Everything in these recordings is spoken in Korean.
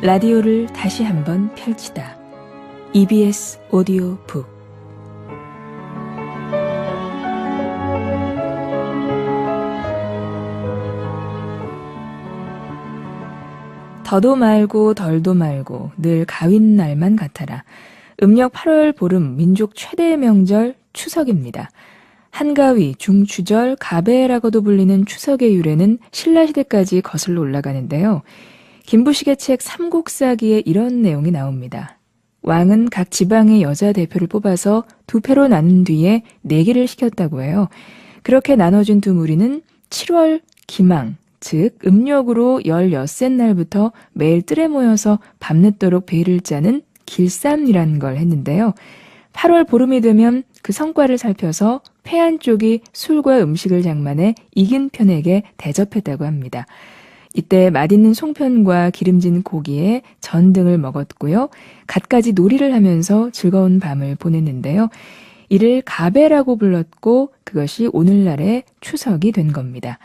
라디오를 다시 한번 펼치다. EBS 오디오 북. 더도 말고 덜도 말고 늘 가윈 날만 같아라. 음력 8월 보름 민족 최대의 명절 추석입니다. 한가위, 중추절, 가배라고도 불리는 추석의 유래는 신라시대까지 거슬러 올라가는데요. 김부식의 책 삼국사기에 이런 내용이 나옵니다. 왕은 각 지방의 여자 대표를 뽑아서 두 패로 나눈 뒤에 내기를 시켰다고 해요. 그렇게 나눠준 두 무리는 7월 기망, 즉 음력으로 16셋 날부터 매일 뜰에 모여서 밤늦도록 베일을 짜는 길쌈이라는 걸 했는데요. 8월 보름이 되면 그 성과를 살펴서 패한 쪽이 술과 음식을 장만해 이긴 편에게 대접했다고 합니다. 이때 맛있는 송편과 기름진 고기에 전 등을 먹었고요. 갖가지 놀이를 하면서 즐거운 밤을 보냈는데요. 이를 가배라고 불렀고 그것이 오늘날의 추석이 된 겁니다.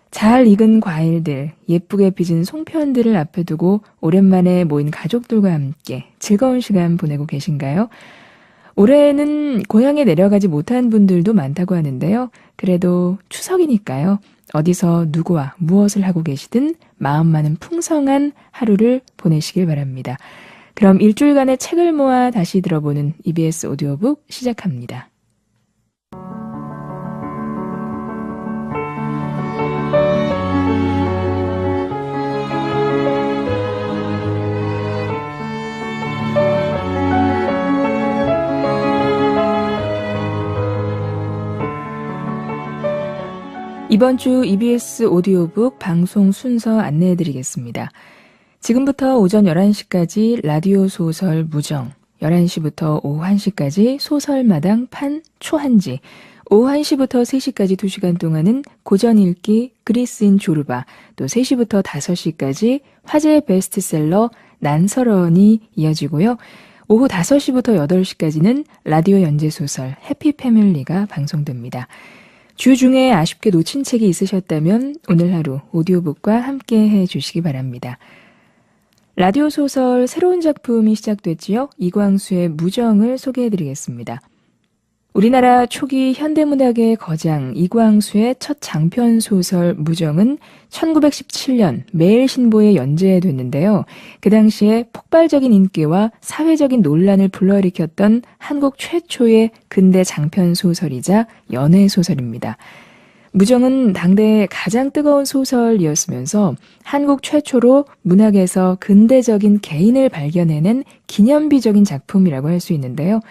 잘 익은 과일들, 예쁘게 빚은 송편들을 앞에 두고 오랜만에 모인 가족들과 함께 즐거운 시간 보내고 계신가요? 올해는 고향에 내려가지 못한 분들도 많다고 하는데요. 그래도 추석이니까요. 어디서 누구와 무엇을 하고 계시든 마음만은 풍성한 하루를 보내시길 바랍니다. 그럼 일주일간의 책을 모아 다시 들어보는 EBS 오디오북 시작합니다. 이번 주 EBS 오디오북 방송 순서 안내해드리겠습니다. 지금부터 오전 11시까지 라디오 소설 무정, 11시부터 오후 1시까지 소설마당 판 초한지, 오후 1시부터 3시까지 2시간 동안은 고전 읽기 그리스인 조르바, 또 3시부터 5시까지 화제의 베스트셀러 난서런이 이어지고요. 오후 5시부터 8시까지는 라디오 연재소설 해피패밀리가 방송됩니다. 주 중에 아쉽게 놓친 책이 있으셨다면 오늘 하루 오디오북과 함께 해주시기 바랍니다. 라디오 소설 새로운 작품이 시작됐지요. 이광수의 무정을 소개해드리겠습니다. 우리나라 초기 현대문학의 거장 이광수의 첫 장편 소설 무정은 1917년 매일신보에 연재됐는데요. 그 당시에 폭발적인 인기와 사회적인 논란을 불러일으켰던 한국 최초의 근대 장편 소설이자 연애 소설입니다. 무정은 당대의 가장 뜨거운 소설이었으면서 한국 최초로 문학에서 근대적인 개인을 발견해낸 기념비적인 작품이라고 할 수 있는데요.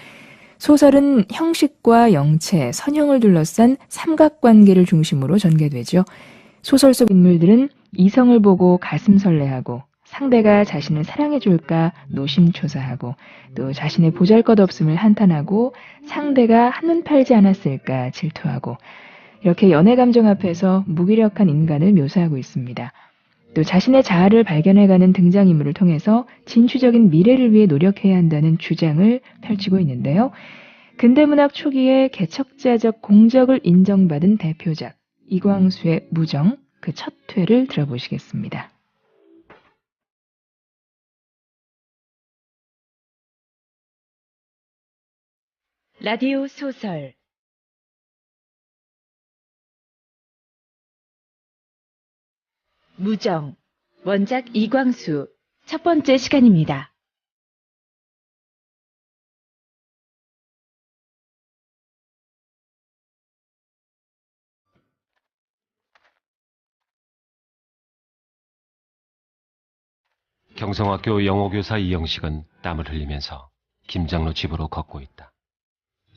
소설은 형식과 영체, 선형을 둘러싼 삼각관계를 중심으로 전개되죠. 소설 속 인물들은 이성을 보고 가슴 설레하고 상대가 자신을 사랑해줄까 노심초사하고 또 자신의 보잘것없음을 한탄하고 상대가 한눈 팔지 않았을까 질투하고 이렇게 연애 감정 앞에서 무기력한 인간을 묘사하고 있습니다. 또 자신의 자아를 발견해가는 등장인물을 통해서 진취적인 미래를 위해 노력해야 한다는 주장을 펼치고 있는데요. 근대문학 초기에 개척자적 공적을 인정받은 대표작 이광수의 무정, 그 첫 회를 들어보시겠습니다. 라디오 소설 무정, 원작 이광수, 첫 번째 시간입니다. 경성학교 영어교사 이영식은 땀을 흘리면서 김장로 집으로 걷고 있다.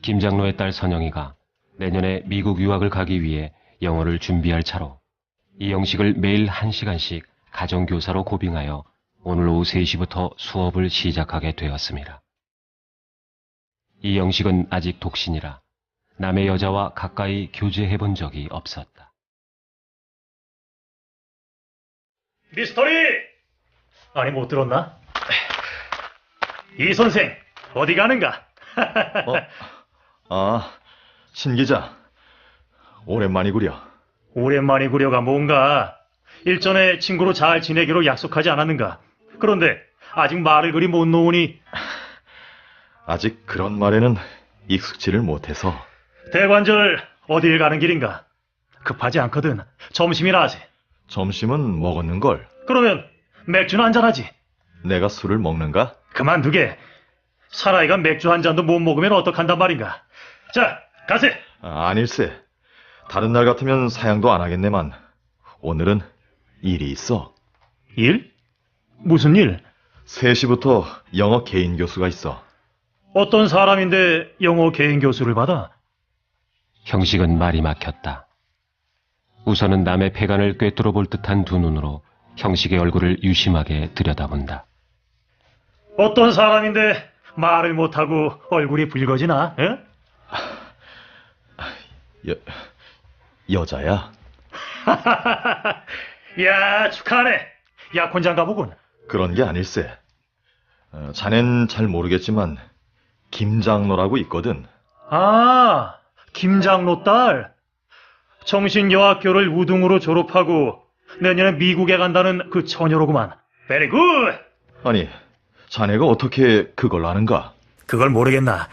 김장로의 딸 선영이가 내년에 미국 유학을 가기 위해 영어를 준비할 차로 이영식을 매일 1시간씩 가정교사로 고빙하여 오늘 오후 3시부터 수업을 시작하게 되었습니다. 이영식은 아직 독신이라 남의 여자와 가까이 교제해본 적이 없었다. 미스터리! 아니 못 들었나? 이 선생 어디 가는가? 신 기자 오랜만이구려. 오랜만이구려가 뭔가? 일전에 친구로 잘 지내기로 약속하지 않았는가? 그런데 아직 말을 그리 못 놓으니 아직 그런 말에는 익숙지를 못해서. 대관절 어딜 가는 길인가? 급하지 않거든. 점심이나 하지. 점심은 먹었는걸. 그러면 맥주는 한잔하지. 내가 술을 먹는가? 그만두게. 사나이가 맥주 한 잔도 못 먹으면 어떡한단 말인가. 자, 가세. 아닐세. 다른 날 같으면 사양도 안 하겠네만. 오늘은 일이 있어. 일? 무슨 일? 3시부터 영어 개인 교수가 있어. 어떤 사람인데 영어 개인 교수를 받아? 형식은 말이 막혔다. 우선은 남의 폐간을 꿰뚫어 볼 듯한 두 눈으로 형식의 얼굴을 유심하게 들여다본다. 어떤 사람인데 말을 못하고 얼굴이 붉어지나? 에? 여자야? 야, 축하하네. 약혼장가 보군. 그런 게 아닐세. 자넨 잘 모르겠지만 김장로라고 있거든. 아, 김장로 딸. 정신여학교를 우등으로 졸업하고 내년에 미국에 간다는 그 처녀로구만. 베리 굿! 아니, 자네가 어떻게 그걸 아는가? 그걸 모르겠나.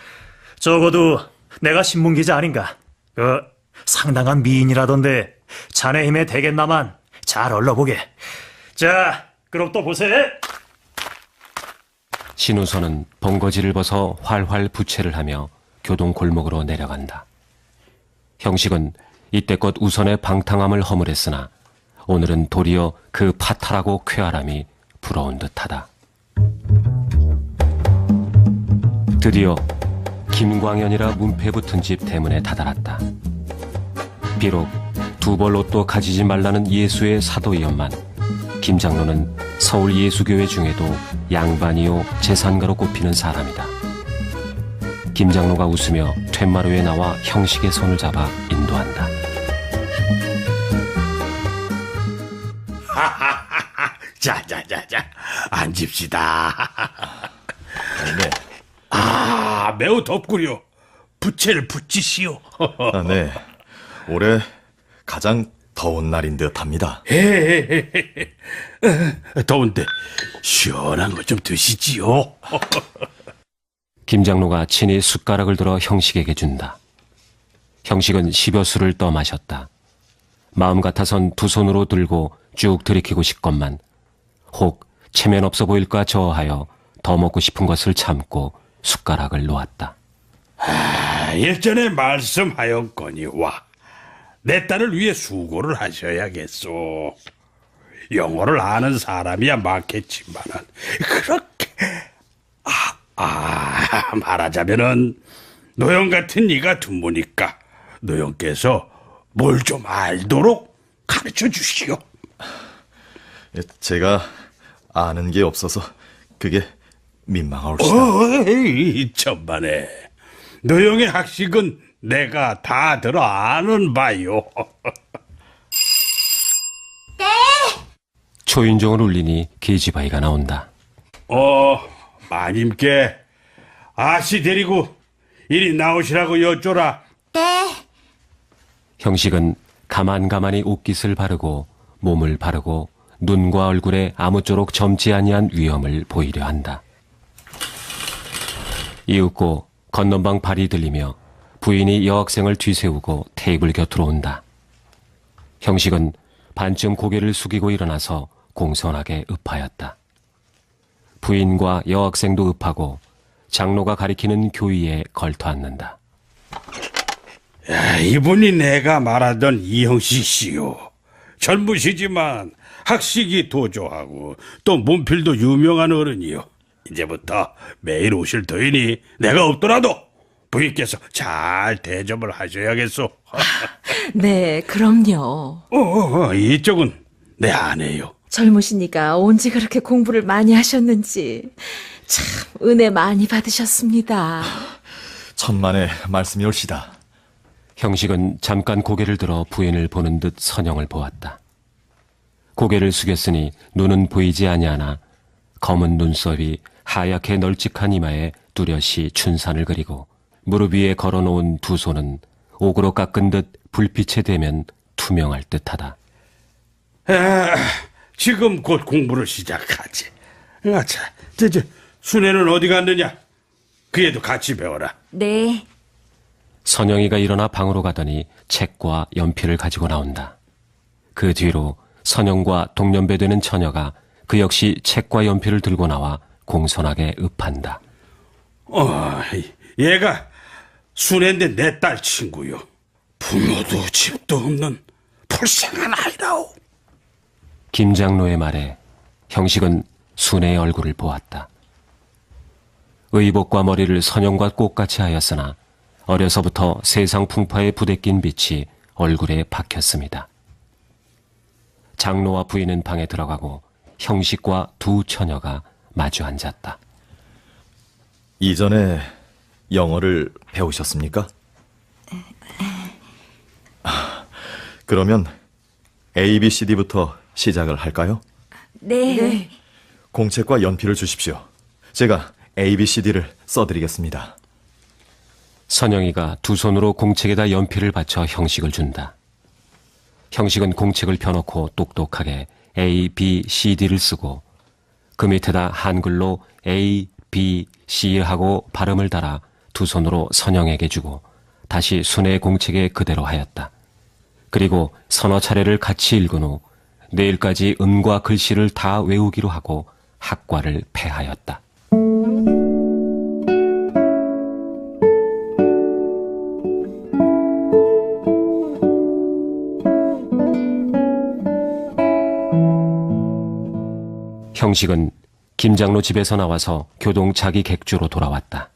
적어도 내가 신문기자 아닌가. 상당한 미인이라던데 자네 힘에 되겠나만. 잘 얼러보게. 자, 그럼 또 보세. 신우선은 번거지를 벗어 활활 부채를 하며 교동 골목으로 내려간다. 형식은 이때껏 우선의 방탕함을 허물했으나 오늘은 도리어 그 파탈하고 쾌활함이 부러운 듯하다. 드디어 김광현이라 문패 붙은 집 대문에 다다랐다. 비록 두 벌 옷도 가지지 말라는 예수의 사도이었만 김장로는 서울 예수교회 중에도 양반이요 재산가로 꼽히는 사람이다. 김장로가 웃으며 툇마루에 나와 형식의 손을 잡아 인도한다. 자자자자 앉읍시다. 네. 매우 덥구려. 부채를 붙이시오. 네. 올해 가장 더운 날인 듯합니다. 더운데 시원한 거 좀 드시지요. 김장로가 친히 숟가락을 들어 형식에게 준다. 형식은 10여 술을 떠 마셨다. 마음 같아선 두 손으로 들고 쭉 들이키고 싶건만 혹 체면 없어 보일까 저하여 더 먹고 싶은 것을 참고 숟가락을 놓았다. 일전에 말씀하였거니와 내 딸을 위해 수고를 하셔야겠소. 영어를 아는 사람이야 많겠지만은 그렇게 말하자면은 노영 같은 이가 드무니까 노영께서 뭘 좀 알도록 가르쳐 주시오. 제가 아는 게 없어서 그게 민망하옵시다. 어이, 천만에. 노영의 학식은 내가 다 들어 아는 바요. 초인종을 울리니 계집아이가 나온다. 마님께 아씨 데리고 이리 나오시라고 여쭈라. 형식은 가만가만히 옷깃을 바르고 몸을 바르고 눈과 얼굴에 아무쪼록 젊지 아니한 위엄을 보이려 한다. 이윽고 건넌방 발이 들리며 부인이 여학생을 뒤세우고 테이블 곁으로 온다. 형식은 반쯤 고개를 숙이고 일어나서 공손하게 읍하였다. 부인과 여학생도 읍하고 장로가 가리키는 교의에 걸터앉는다. 이분이 내가 말하던 이형식 씨요. 젊으시지만 학식이 도조하고 또 몸필도 유명한 어른이요. 이제부터 매일 오실 터이니 내가 없더라도 부인께서 잘 대접을 하셔야겠소. 네, 그럼요. 이쪽은 내 아내요. 젊으시니까 언제 그렇게 공부를 많이 하셨는지 참 은혜 많이 받으셨습니다. 천만의 말씀이올시다. 형식은 잠깐 고개를 들어 부인을 보는 듯 선영을 보았다. 고개를 숙였으니 눈은 보이지 아니하나 검은 눈썹이 하얗게 널찍한 이마에 뚜렷이 춘산을 그리고 무릎 위에 걸어놓은 두 손은 옥으로 깎은 듯 불빛에 대면 투명할 듯하다. 지금 곧 공부를 시작하지. 아차, 저, 순애는 어디 갔느냐? 그 애도 같이 배워라. 네. 선영이가 일어나 방으로 가더니 책과 연필을 가지고 나온다. 그 뒤로 선영과 동년배되는 처녀가 그 역시 책과 연필을 들고 나와 공손하게 읍한다. 얘가 순애인데 내 딸 친구요. 부모도 집도 없는 불쌍한 아이라오. 김장로의 말에 형식은 순애의 얼굴을 보았다. 의복과 머리를 선영과 똑같이 하였으나 어려서부터 세상 풍파에 부대낀 빛이 얼굴에 박혔습니다. 장로와 부인은 방에 들어가고 형식과 두 처녀가 마주 앉았다. 이전에 영어를 배우셨습니까? 그러면 ABCD부터 시작을 할까요? 네. 공책과 연필을 주십시오. 제가 ABCD를 써드리겠습니다. 선영이가 두 손으로 공책에다 연필을 받쳐 형식을 준다. 형식은 공책을 펴놓고 똑똑하게 A, B, C, D를 쓰고 그 밑에다 한글로 A, B, C 하고 발음을 달아 두 손으로 선영에게 주고 다시 순애의 공책에 그대로 하였다. 그리고 서너 차례를 같이 읽은 후 내일까지 음과 글씨를 다 외우기로 하고 학과를 폐하였다. 형식은 김장로 집에서 나와서 교동 자기 객주로 돌아왔다.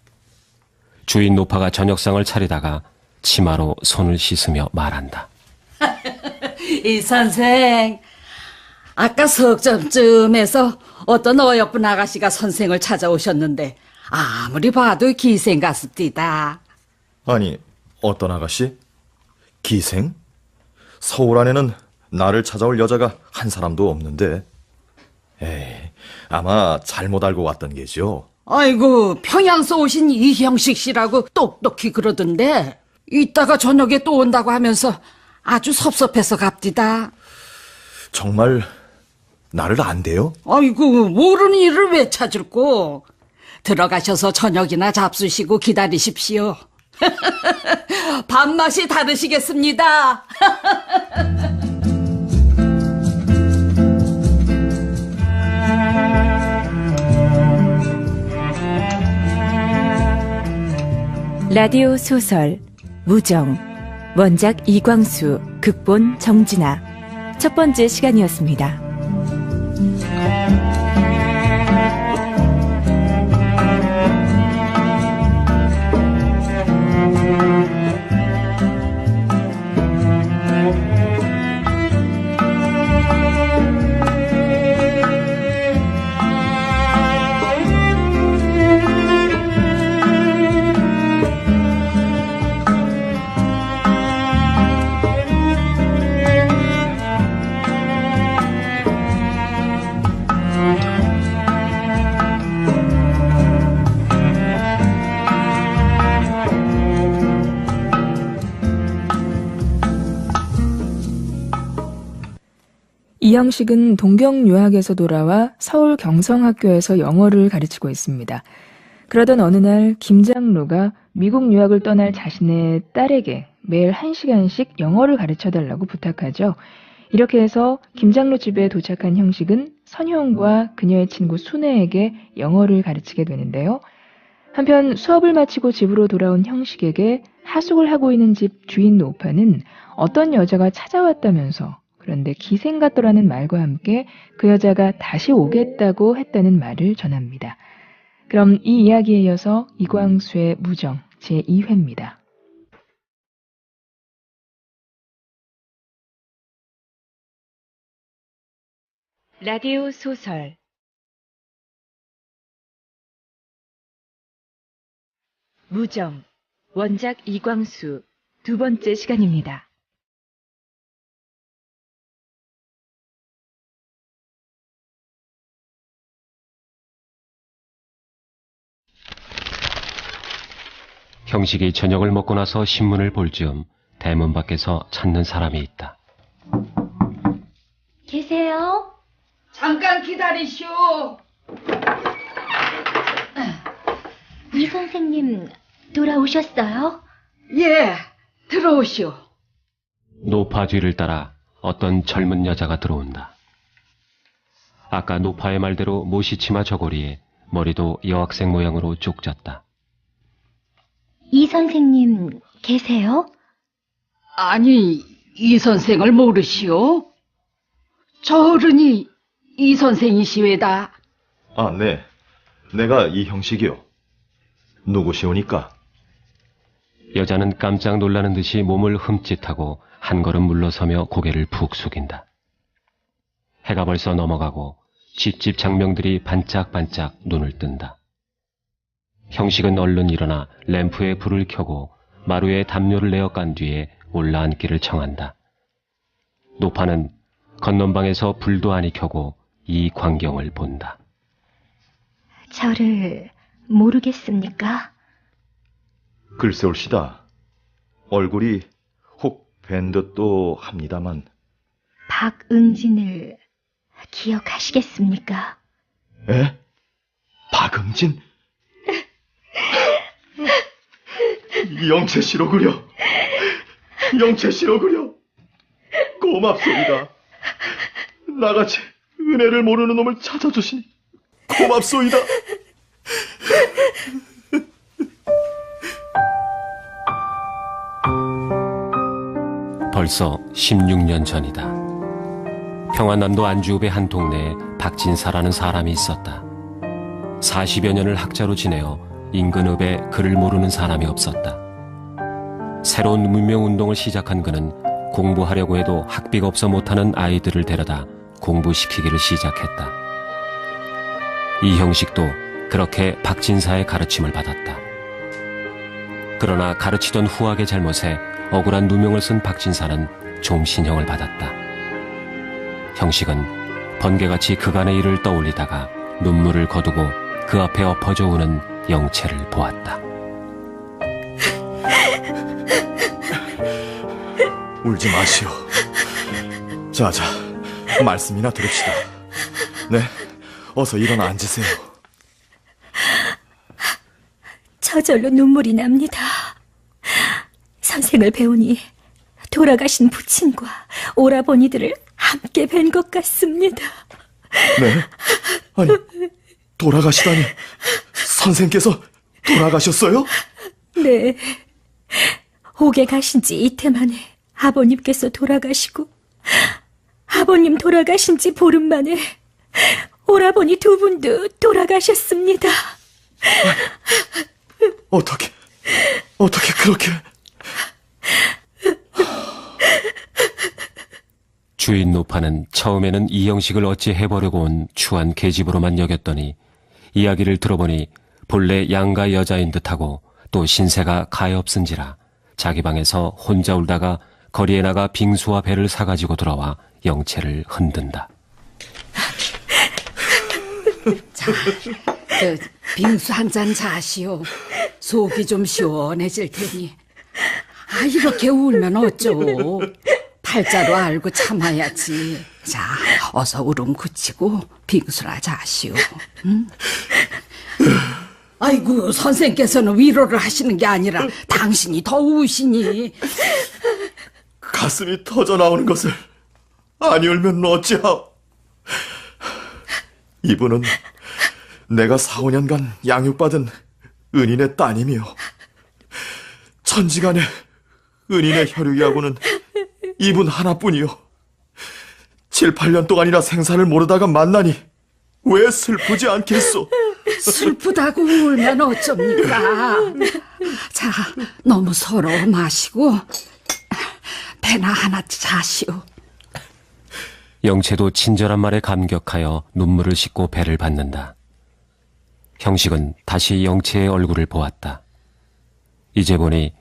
주인 노파가 저녁상을 차리다가 치마로 손을 씻으며 말한다. 이 선생, 아까 석점쯤에서 어떤 어여쁜 아가씨가 선생을 찾아오셨는데 아무리 봐도 기생 같습니다. 아니, 어떤 아가씨? 기생? 서울 안에는 나를 찾아올 여자가 한 사람도 없는데. 에이, 아마 잘못 알고 왔던 게죠. 아이고, 평양서 오신 이형식 씨라고 똑똑히 그러던데 이따가 저녁에 또 온다고 하면서 아주 섭섭해서 갑디다. 정말 나를 안대요? 아이고, 모르는 일을 왜 찾을꼬. 들어가셔서 저녁이나 잡수시고 기다리십시오. 밥맛이 다르시겠습니다. 라디오 소설 무정, 원작 이광수, 극본 정진아. 첫 번째 시간이었습니다. 이형식은 동경 유학에서 돌아와 서울 경성학교에서 영어를 가르치고 있습니다. 그러던 어느 날 김장로가 미국 유학을 떠날 자신의 딸에게 매일 1시간씩 영어를 가르쳐달라고 부탁하죠. 이렇게 해서 김장로 집에 도착한 형식은 선영과 그녀의 친구 순애에게 영어를 가르치게 되는데요. 한편 수업을 마치고 집으로 돌아온 형식에게 하숙을 하고 있는 집 주인 노파는 어떤 여자가 찾아왔다면서, 그런데 기생 같더라는 말과 함께 그 여자가 다시 오겠다고 했다는 말을 전합니다. 그럼 이 이야기에 이어서 이광수의 무정 제2회입니다. 라디오 소설 무정, 원작 이광수, 두 번째 시간입니다. 형식이 저녁을 먹고 나서 신문을 볼 즈음 대문 밖에서 찾는 사람이 있다. 계세요? 잠깐 기다리시오. 이 선생님 돌아오셨어요? 예, 들어오시오. 노파 뒤를 따라 어떤 젊은 여자가 들어온다. 아까 노파의 말대로 모시치마 저고리에 머리도 여학생 모양으로 쭉 졌다. 이 선생님 계세요? 아니, 이 선생을 모르시오? 저 어른이 이 선생이시외다. 아, 네. 내가 이형식이요. 누구시오니까? 여자는 깜짝 놀라는 듯이 몸을 흠칫하고 한 걸음 물러서며 고개를 푹 숙인다. 해가 벌써 넘어가고 집집 장명들이 반짝반짝 눈을 뜬다. 형식은 얼른 일어나 램프에 불을 켜고 마루에 담요를 내어 깐 뒤에 올라앉기를 청한다. 노파는 건넌방에서 불도 아니 켜고 이 광경을 본다. 저를 모르겠습니까? 글쎄올시다. 얼굴이 혹 뵌 듯도 합니다만. 박응진을 기억하시겠습니까? 에? 박응진? 영채씨로구려. 영채씨로구려. 고맙소이다. 나같이 은혜를 모르는 놈을 찾아주시니 고맙소이다. 벌써 16년 전이다. 평안남도 안주읍의 한 동네에 박진사라는 사람이 있었다. 40여 년을 학자로 지내어 인근 읍에 글을 모르는 사람이 없었다. 새로운 문명운동을 시작한 그는 공부하려고 해도 학비가 없어 못하는 아이들을 데려다 공부시키기를 시작했다. 이형식도 그렇게 박진사의 가르침을 받았다. 그러나 가르치던 후학의 잘못에 억울한 누명을 쓴 박진사는 종신형을 받았다. 형식은 번개같이 그간의 일을 떠올리다가 눈물을 거두고 그 앞에 엎어져 우는 영채를 보았다. 울지 마시오. 자자, 말씀이나 들읍시다. 네, 어서 일어나 앉으세요. 저절로 눈물이 납니다. 선생을 배우니 돌아가신 부친과 오라버니들을 함께 뵌 것 같습니다. 네? 아니, 돌아가시다니. 선생께서 돌아가셨어요? 네. 옥에 가신 지 이틀 만에 아버님께서 돌아가시고, 아버님 돌아가신 지 보름 만에 오라버니 두 분도 돌아가셨습니다. 어떻게 그렇게... 주인 노파는 처음에는 이형식을 어찌 해보려고 온 추한 계집으로만 여겼더니 이야기를 들어보니 본래 양가 여자인 듯하고 또 신세가 가엾은지라 자기 방에서 혼자 울다가 거리에 나가 빙수와 배를 사가지고 돌아와 영채를 흔든다. 자, 빙수 한 잔 자시오. 속이 좀 시원해질 테니. 아, 이렇게 울면 어쩌오. 팔자로 알고 참아야지. 자, 어서 울음 그치고 빙수나 자시오. 응? 아이고, 선생께서는 위로를 하시는 게 아니라 당신이 더 우시니. 가슴이 터져 나오는 것을 안 울면 어찌하오. 이분은 내가 4, 5년간 양육받은 은인의 따님이요. 천지간에 은인의 혈육이하고는 이분 하나뿐이요. 7, 8년 동안이나 생사를 모르다가 만나니 왜 슬프지 않겠소? 슬프다고 울면 어쩝니까? 자, 너무 서러워 마시고 배나 하나 자시오. 영채도 친절한 말에 감격하여 눈물을 씻고 배를 받는다. 형식은 다시 영채의 얼굴을 보았다. 이제 보니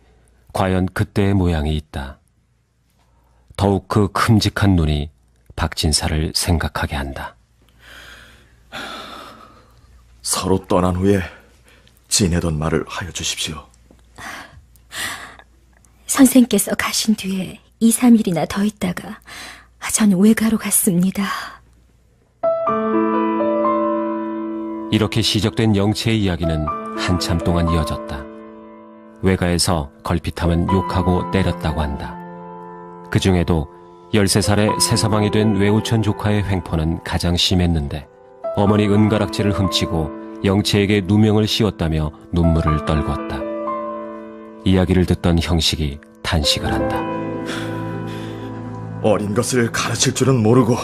과연 그때의 모양이 있다. 더욱 그 큼직한 눈이 박진사를 생각하게 한다. 서로 떠난 후에 지내던 말을 하여 주십시오. 선생께서 가신 뒤에 2, 3일이나 더 있다가 전 외가로 갔습니다. 이렇게 시작된 영채의 이야기는 한참 동안 이어졌다. 외가에서 걸핏하면 욕하고 때렸다고 한다. 그 중에도 13살의 새서방이 된 외우천 조카의 횡포는 가장 심했는데 어머니 은가락지를 훔치고 영채에게 누명을 씌웠다며 눈물을 떨궜다. 이야기를 듣던 형식이 탄식을 한다. 어린 것을 가르칠 줄은 모르고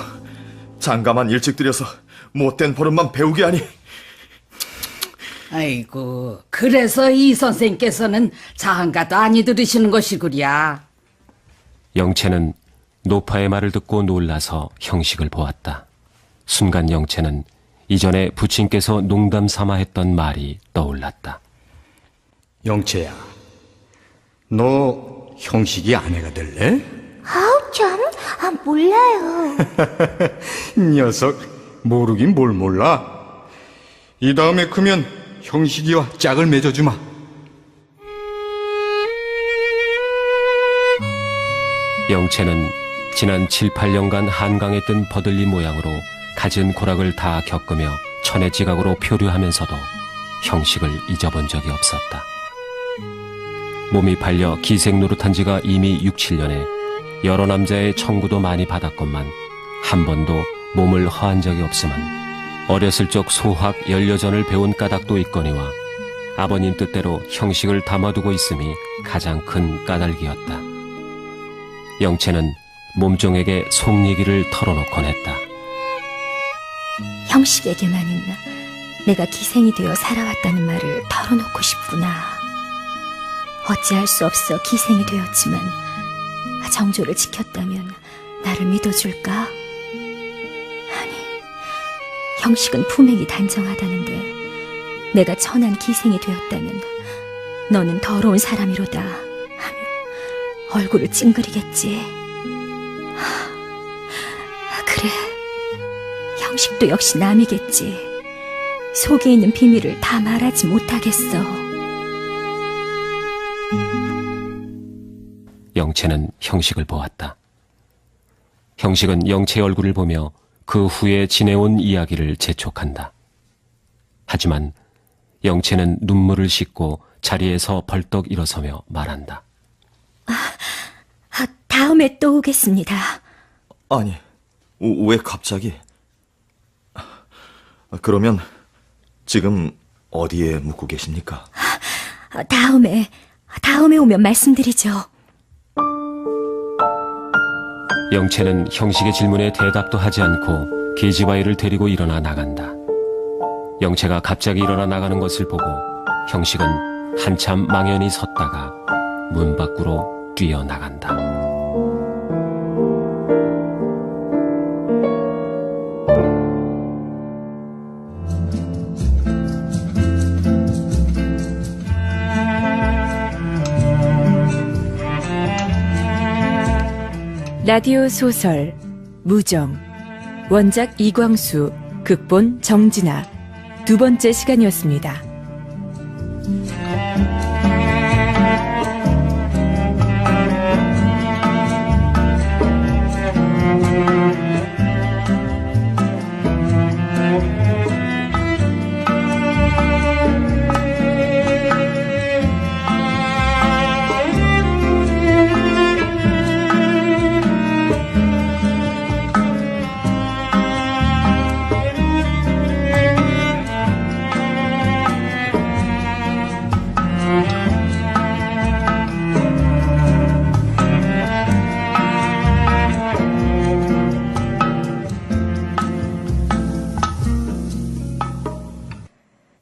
장가만 일찍 들여서 못된 버릇만 배우게 하니. 아이고, 그래서 이 선생께서는 장가도 아니 들으시는 것이구랴. 영채는 노파의 말을 듣고 놀라서 형식을 보았다. 순간 영채는 이전에 부친께서 농담 삼아 했던 말이 떠올랐다. 영채야, 너 형식이 아내가 될래? 아우 참, 몰라요. 이 녀석 모르긴 뭘 몰라. 이 다음에 크면 형식이와 짝을 맺어주마. 영채는 지난 7, 8년간 한강에 뜬 버들리 모양으로 갖은 고락을 다 겪으며 천의 지각으로 표류하면서도 형식을 잊어본 적이 없었다. 몸이 발려 기생 노릇한 지가 이미 6, 7년에 여러 남자의 청구도 많이 받았건만 한 번도 몸을 허한 적이 없으면 어렸을 적 소학 연려전을 배운 까닭도 있거니와 아버님 뜻대로 형식을 담아두고 있음이 가장 큰 까닭이었다. 영채는 몸종에게 속 얘기를 털어놓곤 했다. 형식에게만은 내가 기생이 되어 살아왔다는 말을 털어놓고 싶구나. 어찌할 수 없어 기생이 되었지만 정조를 지켰다면 나를 믿어줄까? 아니, 형식은 품행이 단정하다는데 내가 천한 기생이 되었다면 너는 더러운 사람이로다 하며 얼굴을 찡그리겠지. 그래, 형식도 역시 남이겠지. 속에 있는 비밀을 다 말하지 못하겠어. 영채는 형식을 보았다. 형식은 영채의 얼굴을 보며 그 후에 지내온 이야기를 재촉한다. 하지만 영채는 눈물을 씻고 자리에서 벌떡 일어서며 말한다. 다음에 또 오겠습니다. 아니, 왜 갑자기? 그러면 지금 어디에 묵고 계십니까? 다음에 오면 말씀드리죠. 영채는 형식의 질문에 대답도 하지 않고 계집아이를 데리고 일어나 나간다. 영채가 갑자기 일어나 나가는 것을 보고 형식은 한참 망연히 섰다가 문 밖으로 뛰어나간다. 라디오 소설 무정, 원작 이광수, 극본 정진아, 두 번째 시간이었습니다.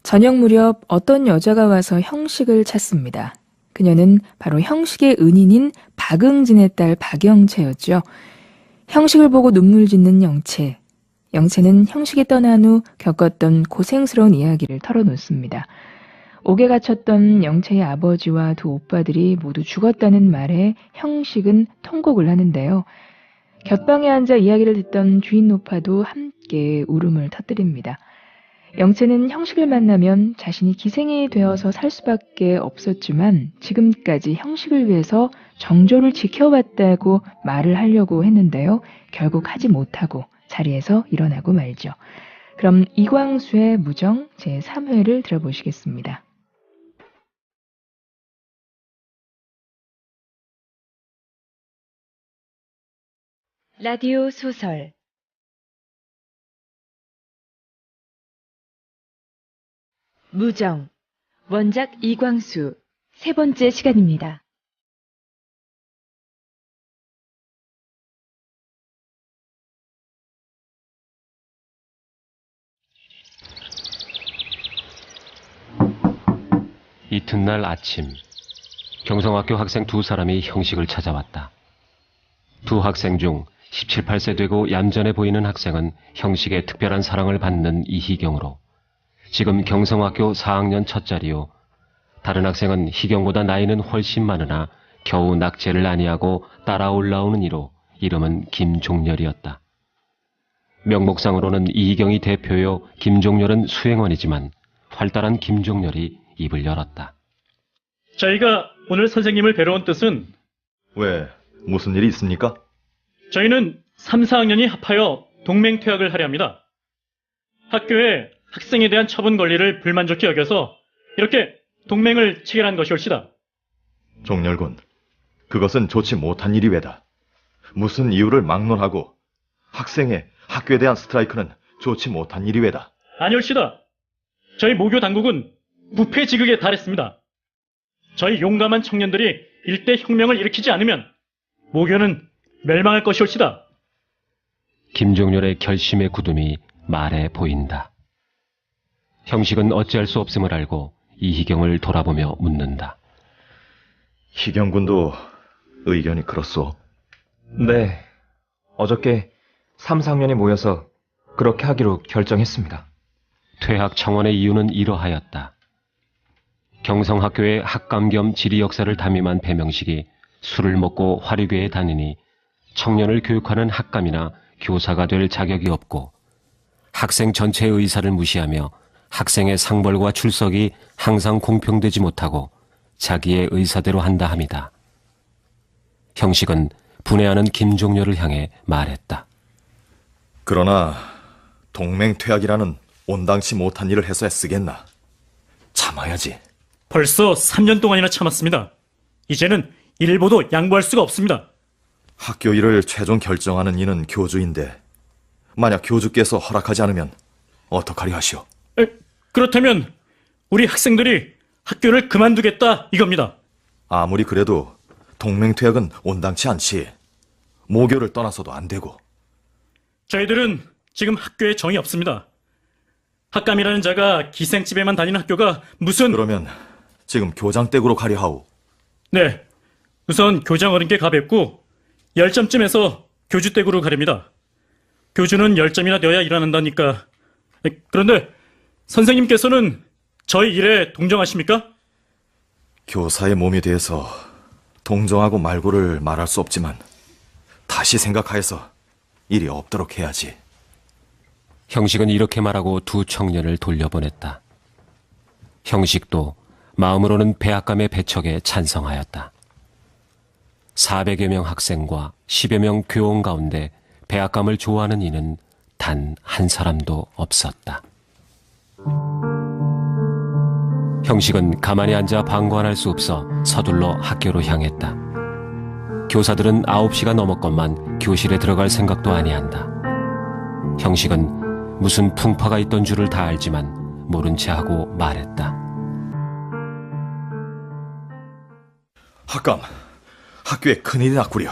저녁 무렵 어떤 여자가 와서 형식을 찾습니다. 그녀는 바로 형식의 은인인 박응진의 딸 박영채였죠. 형식을 보고 눈물 짓는 영채. 영채는 형식이 떠난 후 겪었던 고생스러운 이야기를 털어놓습니다. 옥에 갇혔던 영채의 아버지와 두 오빠들이 모두 죽었다는 말에 형식은 통곡을 하는데요. 곁방에 앉아 이야기를 듣던 주인 노파도 함께 울음을 터뜨립니다. 영채는 형식을 만나면 자신이 기생이 되어서 살 수밖에 없었지만 지금까지 형식을 위해서 정조를 지켜왔다고 말을 하려고 했는데요. 결국 하지 못하고 자리에서 일어나고 말죠. 그럼 이광수의 무정 제3회를 들어보시겠습니다. 라디오 소설 무정 원작 이광수 세 번째 시간입니다. 이튿날 아침, 경성학교 학생 두 사람이 형식을 찾아왔다. 두 학생 중 17, 18세 되고 얌전해 보이는 학생은 형식의 특별한 사랑을 받는 이희경으로 지금 경성학교 4학년 첫자리요. 다른 학생은 희경보다 나이는 훨씬 많으나 겨우 낙제를 아니하고 따라 올라오는 이로 이름은 김종렬이었다. 명목상으로는 이희경이 대표요, 김종렬은 수행원이지만 활달한 김종렬이 입을 열었다. 저희가 오늘 선생님을 뵈러 온 뜻은 왜, 무슨 일이 있습니까? 저희는 3, 4학년이 합하여 동맹퇴학을 하려 합니다. 학교에 학생에 대한 처분 권리를 불만족히 여겨서 이렇게 동맹을 체결한 것이올시다. 종렬군, 그것은 좋지 못한 일이 왜다. 무슨 이유를 막론하고 학생의 학교에 대한 스트라이크는 좋지 못한 일이 왜다. 아니올시다. 저희 모교 당국은 부패지극에 달했습니다. 저희 용감한 청년들이 일대 혁명을 일으키지 않으면 모교는 멸망할 것이올시다. 김종렬의 결심의 굳음이 말해 보인다. 형식은 어찌할 수 없음을 알고 이희경을 돌아보며 묻는다. 희경군도 의견이 그렇소? 네, 어저께 3, 4학년이 모여서 그렇게 하기로 결정했습니다. 퇴학 청원의 이유는 이러하였다. 경성학교의 학감 겸 지리 역사를 담임한 배명식이 술을 먹고 화류계에 다니니 청년을 교육하는 학감이나 교사가 될 자격이 없고 학생 전체의 의사를 무시하며 학생의 상벌과 출석이 항상 공평되지 못하고 자기의 의사대로 한다 함이다. 형식은 분해하는 김종렬을 향해 말했다. 그러나 동맹퇴학이라는 온당치 못한 일을 해서야 쓰겠나. 참아야지. 벌써 3년 동안이나 참았습니다. 이제는 일보도 양보할 수가 없습니다. 학교 일을 최종 결정하는 이는 교주인데 만약 교주께서 허락하지 않으면 어떡하리 하시오? 그렇다면 우리 학생들이 학교를 그만두겠다 이겁니다. 아무리 그래도 동맹퇴학은 온당치 않지. 모교를 떠나서도 안 되고. 저희들은 지금 학교에 정이 없습니다. 학감이라는 자가 기생집에만 다니는 학교가 무슨... 그러면 지금 교장댁으로 가려 하오. 네, 우선 교장 어른께 가뵙고 10점쯤에서 교주댁으로 가렵니다. 교주는 10점이나 되어야 일어난다니까. 그런데 선생님께서는 저희 일에 동정하십니까? 교사의 몸에 대해서 동정하고 말고를 말할 수 없지만 다시 생각하여서 일이 없도록 해야지. 형식은 이렇게 말하고 두 청년을 돌려보냈다. 형식도 마음으로는 배학감의 배척에 찬성하였다. 400여 명 학생과 10여 명 교원 가운데 배학감을 좋아하는 이는 단 한 사람도 없었다. 형식은 가만히 앉아 방관할 수 없어 서둘러 학교로 향했다. 교사들은 9시가 넘었건만 교실에 들어갈 생각도 아니한다. 형식은 무슨 풍파가 있던 줄을 다 알지만 모른 채 하고 말했다. 학감, 학교에 큰일이 났구려.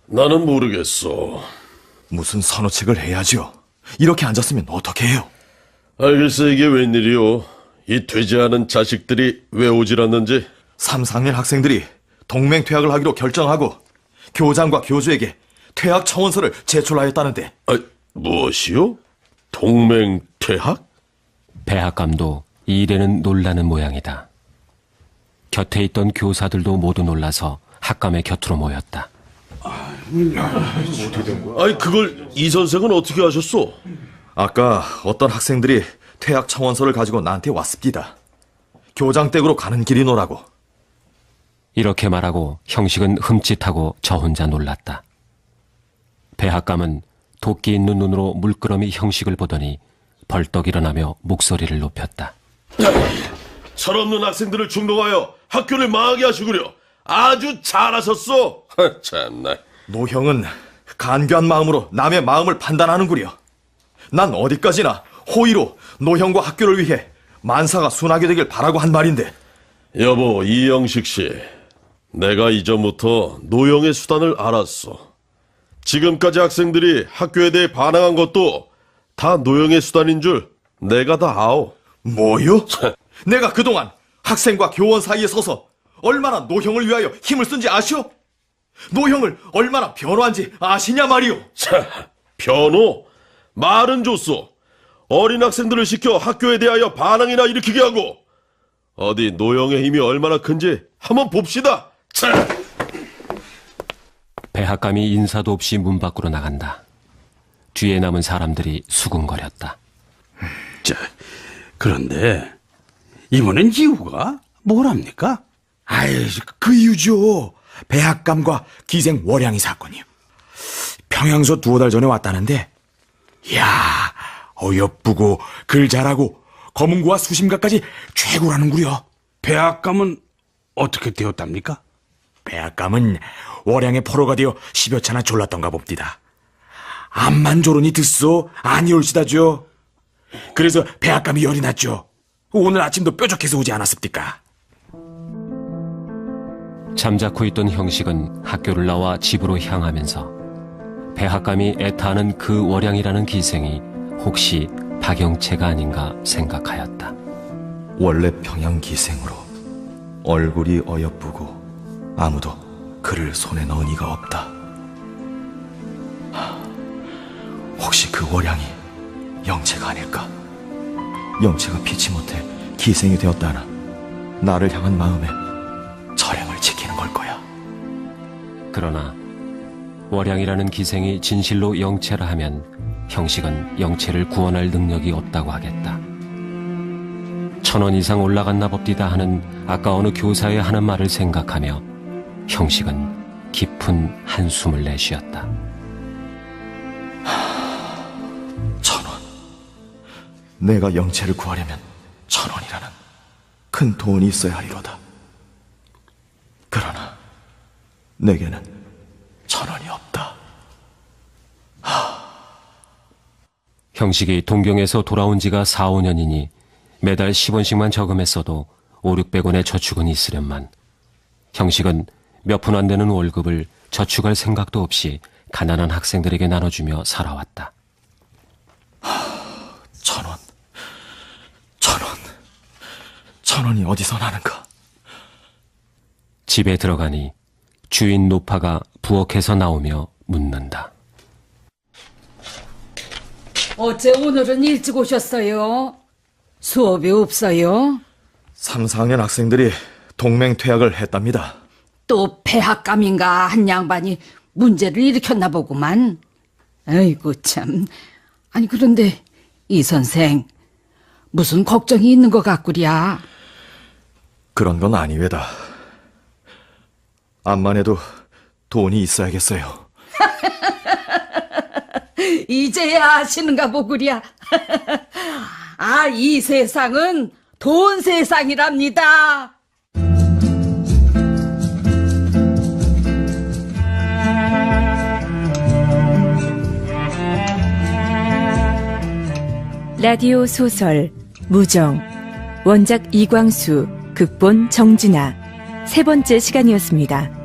나는 모르겠어. 무슨 선호책을 해야지요. 이렇게 앉았으면 어떻게 해요? 알겠어, 이게 웬일이오. 이 되지 않은 자식들이 왜 오질 않는지. 3, 4학년 학생들이 동맹퇴학을 하기로 결정하고 교장과 교주에게 퇴학 청원서를 제출하였다는데. 무엇이요? 동맹퇴학? 배학감도 이 일에는 놀라는 모양이다. 곁에 있던 교사들도 모두 놀라서 학감의 곁으로 모였다. 그걸 이 선생은 어떻게 하셨소? 아까 어떤 학생들이 퇴학 청원서를 가지고 나한테 왔습니다. 교장댁으로 가는 길이노라고. 이렇게 말하고 형식은 흠칫하고 저 혼자 놀랐다. 배학감은 도끼 있는 눈으로 물끄러미 형식을 보더니 벌떡 일어나며 목소리를 높였다. 철없는 학생들을 충동하여 학교를 망하게 하시구려. 아주 잘하셨소. 참나. 노형은 간교한 마음으로 남의 마음을 판단하는구려. 난 어디까지나 호의로 노형과 학교를 위해 만사가 순하게 되길 바라고 한 말인데. 여보, 이영식 씨. 내가 이전부터 노영의 수단을 알았어. 지금까지 학생들이 학교에 대해 반항한 것도 다 노영의 수단인 줄 내가 다 아오. 뭐요? 내가 그동안 학생과 교원 사이에 서서 얼마나 노형을 위하여 힘을 쓴지 아시오? 노형을 얼마나 변호한지 아시냐 말이오. 자, 변호? 말은 좋소. 어린 학생들을 시켜 학교에 대하여 반항이나 일으키게 하고 어디 노영의 힘이 얼마나 큰지 한번 봅시다. 자. 배학감이 인사도 없이 문 밖으로 나간다. 뒤에 남은 사람들이 수군거렸다. 그런데 이번엔 이유가 뭐랍니까? 아이, 그 이유죠. 배학감과 기생 월양이 사건이요. 평양서 2달 전에 왔다는데, 이야, 어여쁘고 글 잘하고 검은고와 수심가까지 최고라는구려. 배학감은 어떻게 되었답니까? 배학감은 월양의 포로가 되어 10여 차나 졸랐던가 봅디다. 암만 조르니 듣소 아니올시다죠. 그래서 배학감이 열이 났죠. 오늘 아침도 뾰족해서 오지 않았습니까? 잠자코 있던 형식은 학교를 나와 집으로 향하면서 배학감이 애타하는 그 월양이라는 기생이 혹시 박영채가 아닌가 생각하였다. 원래 평양 기생으로 얼굴이 어여쁘고 아무도 그를 손에 넣은 이가 없다. 혹시 그 월양이 영채가 아닐까? 영채가 피치 못해 기생이 되었다나 나를 향한 마음에 절행을 지키는 걸 거야. 그러나 월양이라는 기생이 진실로 영채라 하면 형식은 영채를 구원할 능력이 없다고 하겠다. 1,000원 이상 올라갔나 봅디다 하는 아까 어느 교사의 하는 말을 생각하며 형식은 깊은 한숨을 내쉬었다. 1,000원. 내가 영채를 구하려면 1,000원이라는 큰 돈이 있어야 하리로다. 그러나 내게는 1,000원이 없다. 형식이 동경에서 돌아온 지가 4, 5년이니 매달 10원씩만 저금했어도 5, 600원의 저축은 있으련만 형식은 몇 푼 안 되는 월급을 저축할 생각도 없이 가난한 학생들에게 나눠주며 살아왔다. 1,000원. 1,000원이 어디서 나는가? 집에 들어가니 주인 노파가 부엌에서 나오며 묻는다. 어째 오늘은 일찍 오셨어요? 수업이 없어요? 3, 4학년 학생들이 동맹 퇴학을 했답니다. 또 배학감인가 한 양반이 문제를 일으켰나 보구만. 아이고 참. 아니 그런데 이 선생 무슨 걱정이 있는 것 같구랴. 그런 건 아니외다. 암만 해도 돈이 있어야겠어요. 이제야 아시는가 보구랴. 아, 이 세상은 돈 세상이랍니다. 라디오 소설 무정, 원작 이광수, 극본 정진아, 3번째 시간이었습니다.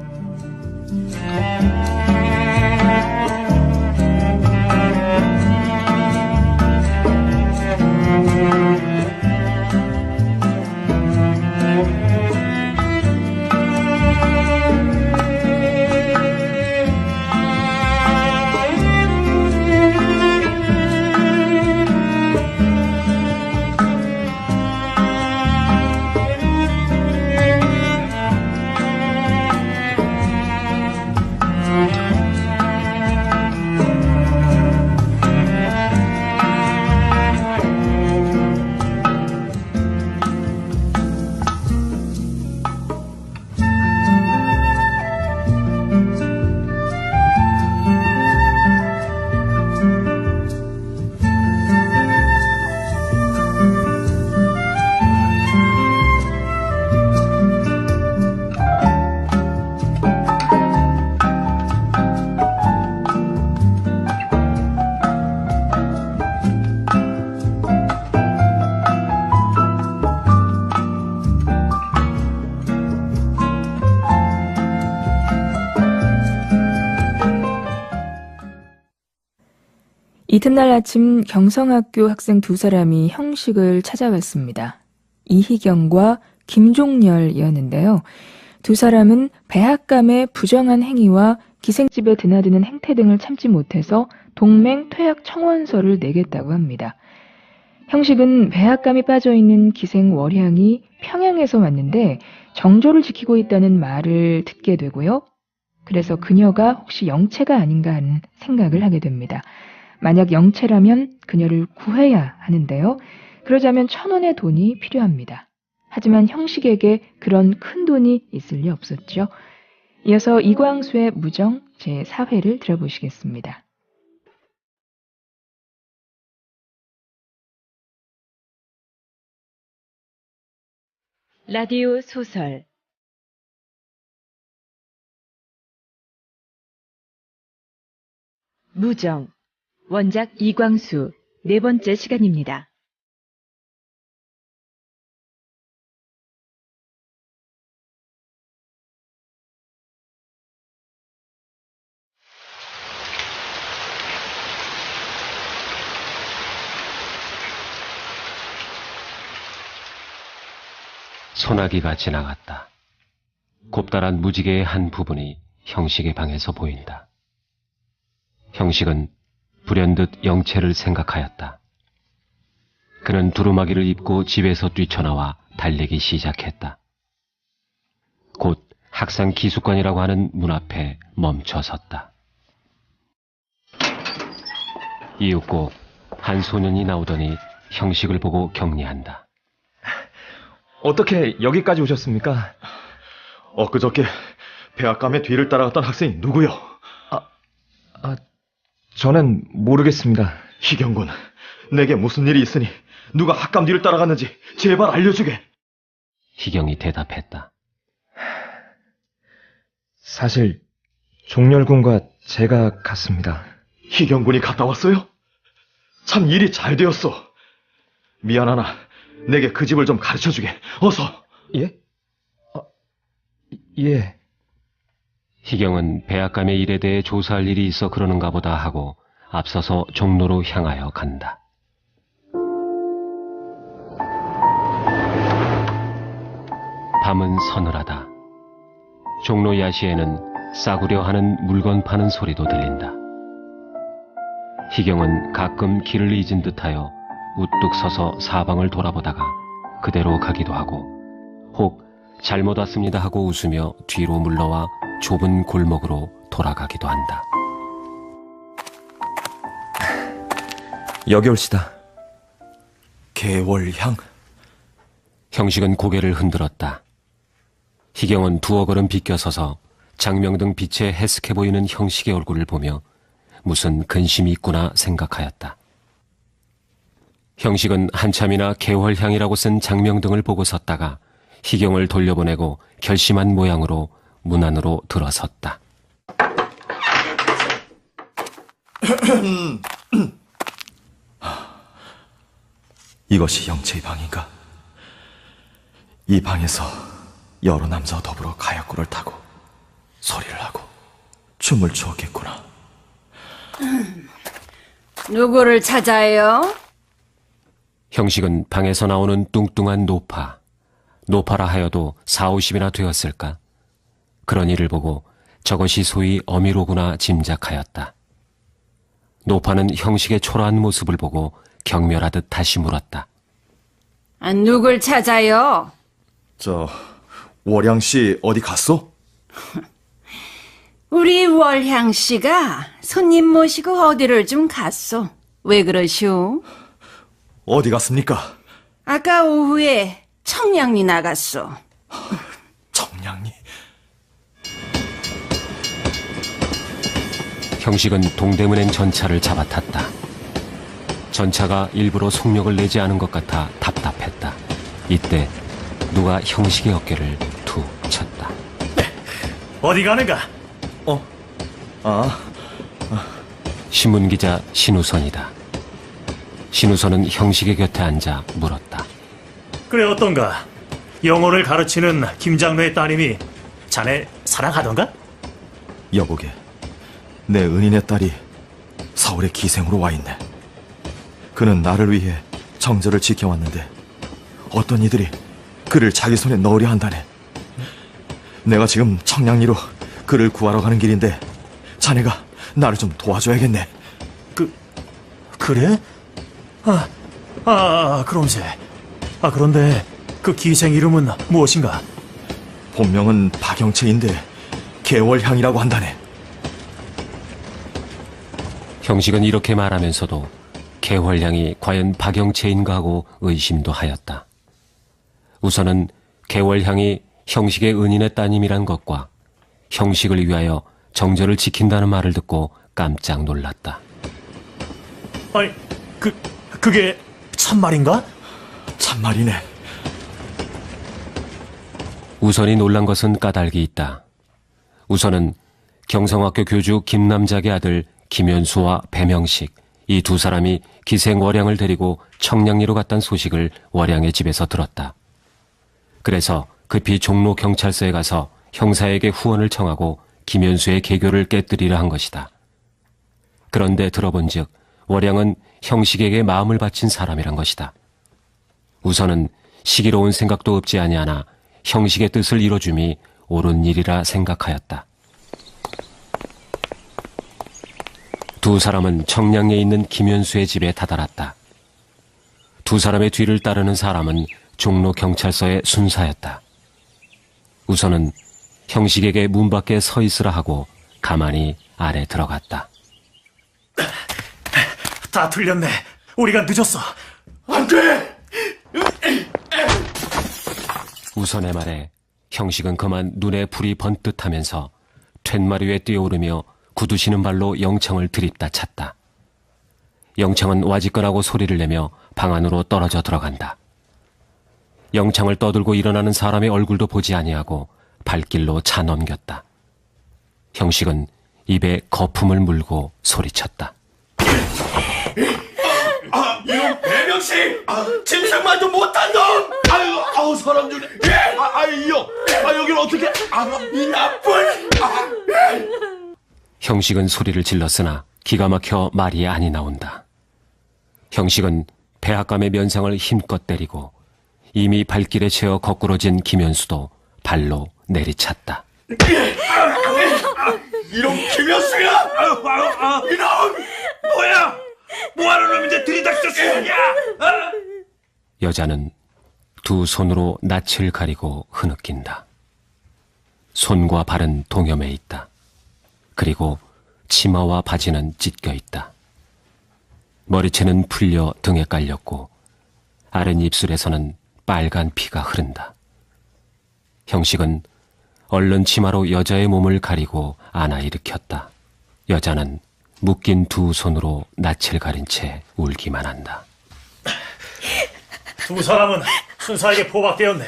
이튿날 아침 경성학교 학생 두 사람이 형식을 찾아왔습니다. 이희경과 김종렬이었는데요. 두 사람은 배학감의 부정한 행위와 기생집에 드나드는 행태 등을 참지 못해서 동맹 퇴학 청원서를 내겠다고 합니다. 형식은 배학감이 빠져있는 기생 월향이 평양에서 왔는데 정조를 지키고 있다는 말을 듣게 되고요. 그래서 그녀가 혹시 영채가 아닌가 하는 생각을 하게 됩니다. 만약 영채라면 그녀를 구해야 하는데요. 그러자면 1,000원의 돈이 필요합니다. 하지만 형식에게 그런 큰 돈이 있을 리 없었죠. 이어서 이광수의 무정 제4회를 들어보시겠습니다. 라디오 소설 무정 원작 이광수 4번째 시간입니다. 소나기가 지나갔다. 곱다란 무지개의 한 부분이 형식의 방에서 보인다. 형식은 불현듯 영채를 생각하였다. 그는 두루마기를 입고 집에서 뛰쳐나와 달리기 시작했다. 곧 학상 기숙관이라고 하는 문 앞에 멈춰섰다. 이윽고 한 소년이 나오더니 형식을 보고 격리한다. 어떻게 여기까지 오셨습니까? 엊그저께 배학감의 뒤를 따라갔던 학생이 누구요? 저는 모르겠습니다. 희경군, 내게 무슨 일이 있으니 누가 학감 뒤를 따라갔는지 제발 알려주게. 희경이 대답했다. 사실 종렬군과 제가 갔습니다. 희경군이 갔다 왔어요? 참 일이 잘 되었어. 미안하나 내게 그 집을 좀 가르쳐주게. 어서. 예? 예. 희경은 배학감의 일에 대해 조사할 일이 있어 그러는가 보다 하고 앞서서 종로로 향하여 간다. 밤은 서늘하다. 종로 야시에는 싸구려 하는 물건 파는 소리도 들린다. 희경은 가끔 길을 잊은 듯하여 우뚝 서서 사방을 돌아보다가 그대로 가기도 하고 혹 잘못 왔습니다 하고 웃으며 뒤로 물러와 좁은 골목으로 돌아가기도 한다. 여기 올시다. 개월향? 형식은 고개를 흔들었다. 희경은 두어 걸음 비껴서서 장명등 빛에 해쓱해 보이는 형식의 얼굴을 보며 무슨 근심이 있구나 생각하였다. 형식은 한참이나 개월향이라고 쓴 장명등을 보고 섰다가 희경을 돌려보내고 결심한 모양으로 문 안으로 들어섰다. 이것이 영채의 방인가? 이 방에서 여러 남자와 더불어 가야구를 타고 소리를 하고 춤을 추었겠구나. 누구를 찾아요? 형식은 방에서 나오는 뚱뚱한 노파라 하여도 40~50이나 되었을까? 그런 이를 보고 저것이 소위 어미로구나 짐작하였다. 노파는 형식의 초라한 모습을 보고 경멸하듯 다시 물었다. 누굴 찾아요? 월향씨 어디 갔어? 우리 월향씨가 손님 모시고 어디를 좀 갔소. 왜 그러시오? 어디 갔습니까? 아까 오후에 청량리 나갔소. 청량리? 형식은 동대문행 전차를 잡아탔다. 전차가 일부러 속력을 내지 않은 것 같아 답답했다. 이때 누가 형식의 어깨를 툭 쳤다. 어디 가는가? 신문기자 신우선이다. 신우선은 형식의 곁에 앉아 물었다. 그래 어떤가? 영어를 가르치는 김장로의 따님이 자네 사랑하던가? 여보게, 내 은인의 딸이 서울에 기생으로 와 있네. 그는 나를 위해 정절을 지켜왔는데 어떤 이들이 그를 자기 손에 넣으려 한다네. 내가 지금 청량리로 그를 구하러 가는 길인데 자네가 나를 좀 도와줘야겠네. 그래? 그럼세. 그런데 그 기생 이름은 무엇인가? 본명은 박영채인데 개월향이라고 한다네. 형식은 이렇게 말하면서도 개월향이 과연 박영채인가 하고 의심도 하였다. 우선은 개월향이 형식의 은인의 따님이란 것과 형식을 위하여 정절을 지킨다는 말을 듣고 깜짝 놀랐다. 아니, 그게 참말인가? 참말이네. 우선이 놀란 것은 까닭이 있다. 우선은 경성학교 교주 김남작의 아들 김현수와 배명식, 이 두 사람이 기생 월양을 데리고 청량리로 갔다는 소식을 월양의 집에서 들었다. 그래서 급히 종로 경찰서에 가서 형사에게 후원을 청하고 김현수의 계교를 깨뜨리려 한 것이다. 그런데 들어본즉 월양은 형식에게 마음을 바친 사람이란 것이다. 우선은 시기로운 생각도 없지 아니하나 형식의 뜻을 이뤄줌이 옳은 일이라 생각하였다. 두 사람은 청량리에 있는 김현수의 집에 다다랐다. 두 사람의 뒤를 따르는 사람은 종로 경찰서의 순사였다. 우선은 형식에게 문 밖에 서 있으라 하고 가만히 안에 들어갔다. 다 틀렸네. 우리가 늦었어. 안 돼! 우선의 말에 형식은 그만 눈에 불이 번뜩하면서 툇마리 위에 뛰어오르며 굳으시는 발로 영청을 들이다 찼다. 영청은 와지건하고 소리를 내며 방 안으로 떨어져 들어간다. 영창을 떠들고 일어나는 사람의 얼굴도 보지 아니하고 발길로 차 넘겼다. 형식은 입에 거품을 물고 소리쳤다. 이런 배명식! 짐승만도 못한 놈! 아유, 사람 중에. 이 형! 여긴 어떻게. 이 나쁜! 형식은 소리를 질렀으나 기가 막혀 말이 아니 나온다. 형식은 배합감의 면상을 힘껏 때리고 이미 발길에 채어 거꾸러진 김현수도 발로 내리찼다. 이놈 김현수야! 이놈! 뭐야! 뭐하는 놈인데 들이닥쳐 쓰느냐! 여자는 두 손으로 낯을 가리고 흐느낀다. 손과 발은 동염해 있다. 그리고 치마와 바지는 찢겨 있다. 머리채는 풀려 등에 깔렸고 아랫 입술에서는 빨간 피가 흐른다. 형식은 얼른 치마로 여자의 몸을 가리고 안아 일으켰다. 여자는 묶인 두 손으로 낯을 가린 채 울기만 한다. 두 사람은 순사에게 포박되었네.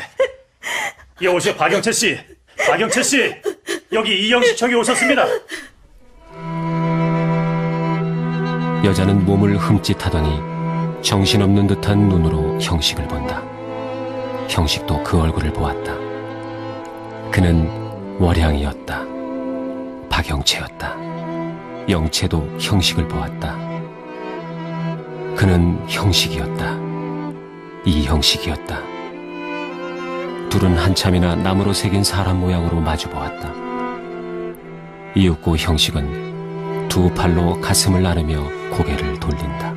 여보세요, 박영채 씨. 박영채 씨, 여기 이영식 청이 오셨습니다. 여자는 몸을 흠칫하더니 정신없는 듯한 눈으로 형식을 본다. 형식도 그 얼굴을 보았다. 그는 월양이었다. 박영채였다. 영채도 형식을 보았다. 그는 형식이었다. 이형식이었다. 둘은 한참이나 나무로 새긴 사람 모양으로 마주보았다. 이윽고 형식은 두 팔로 가슴을 나르며 고개를 돌린다.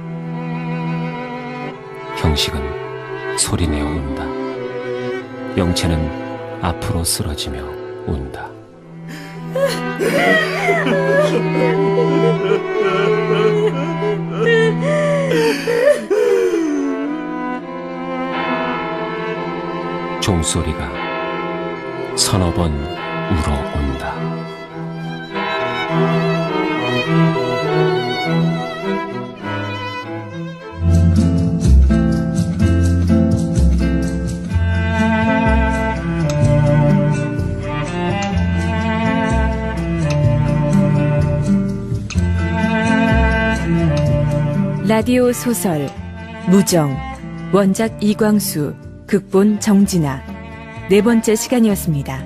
형식은 소리내어 운다. 영채는 앞으로 쓰러지며 운다. 종소리가 서너 번 울어온다. 라디오 소설 무정, 원작 이광수, 극본 정진아, 네 번째 시간이었습니다.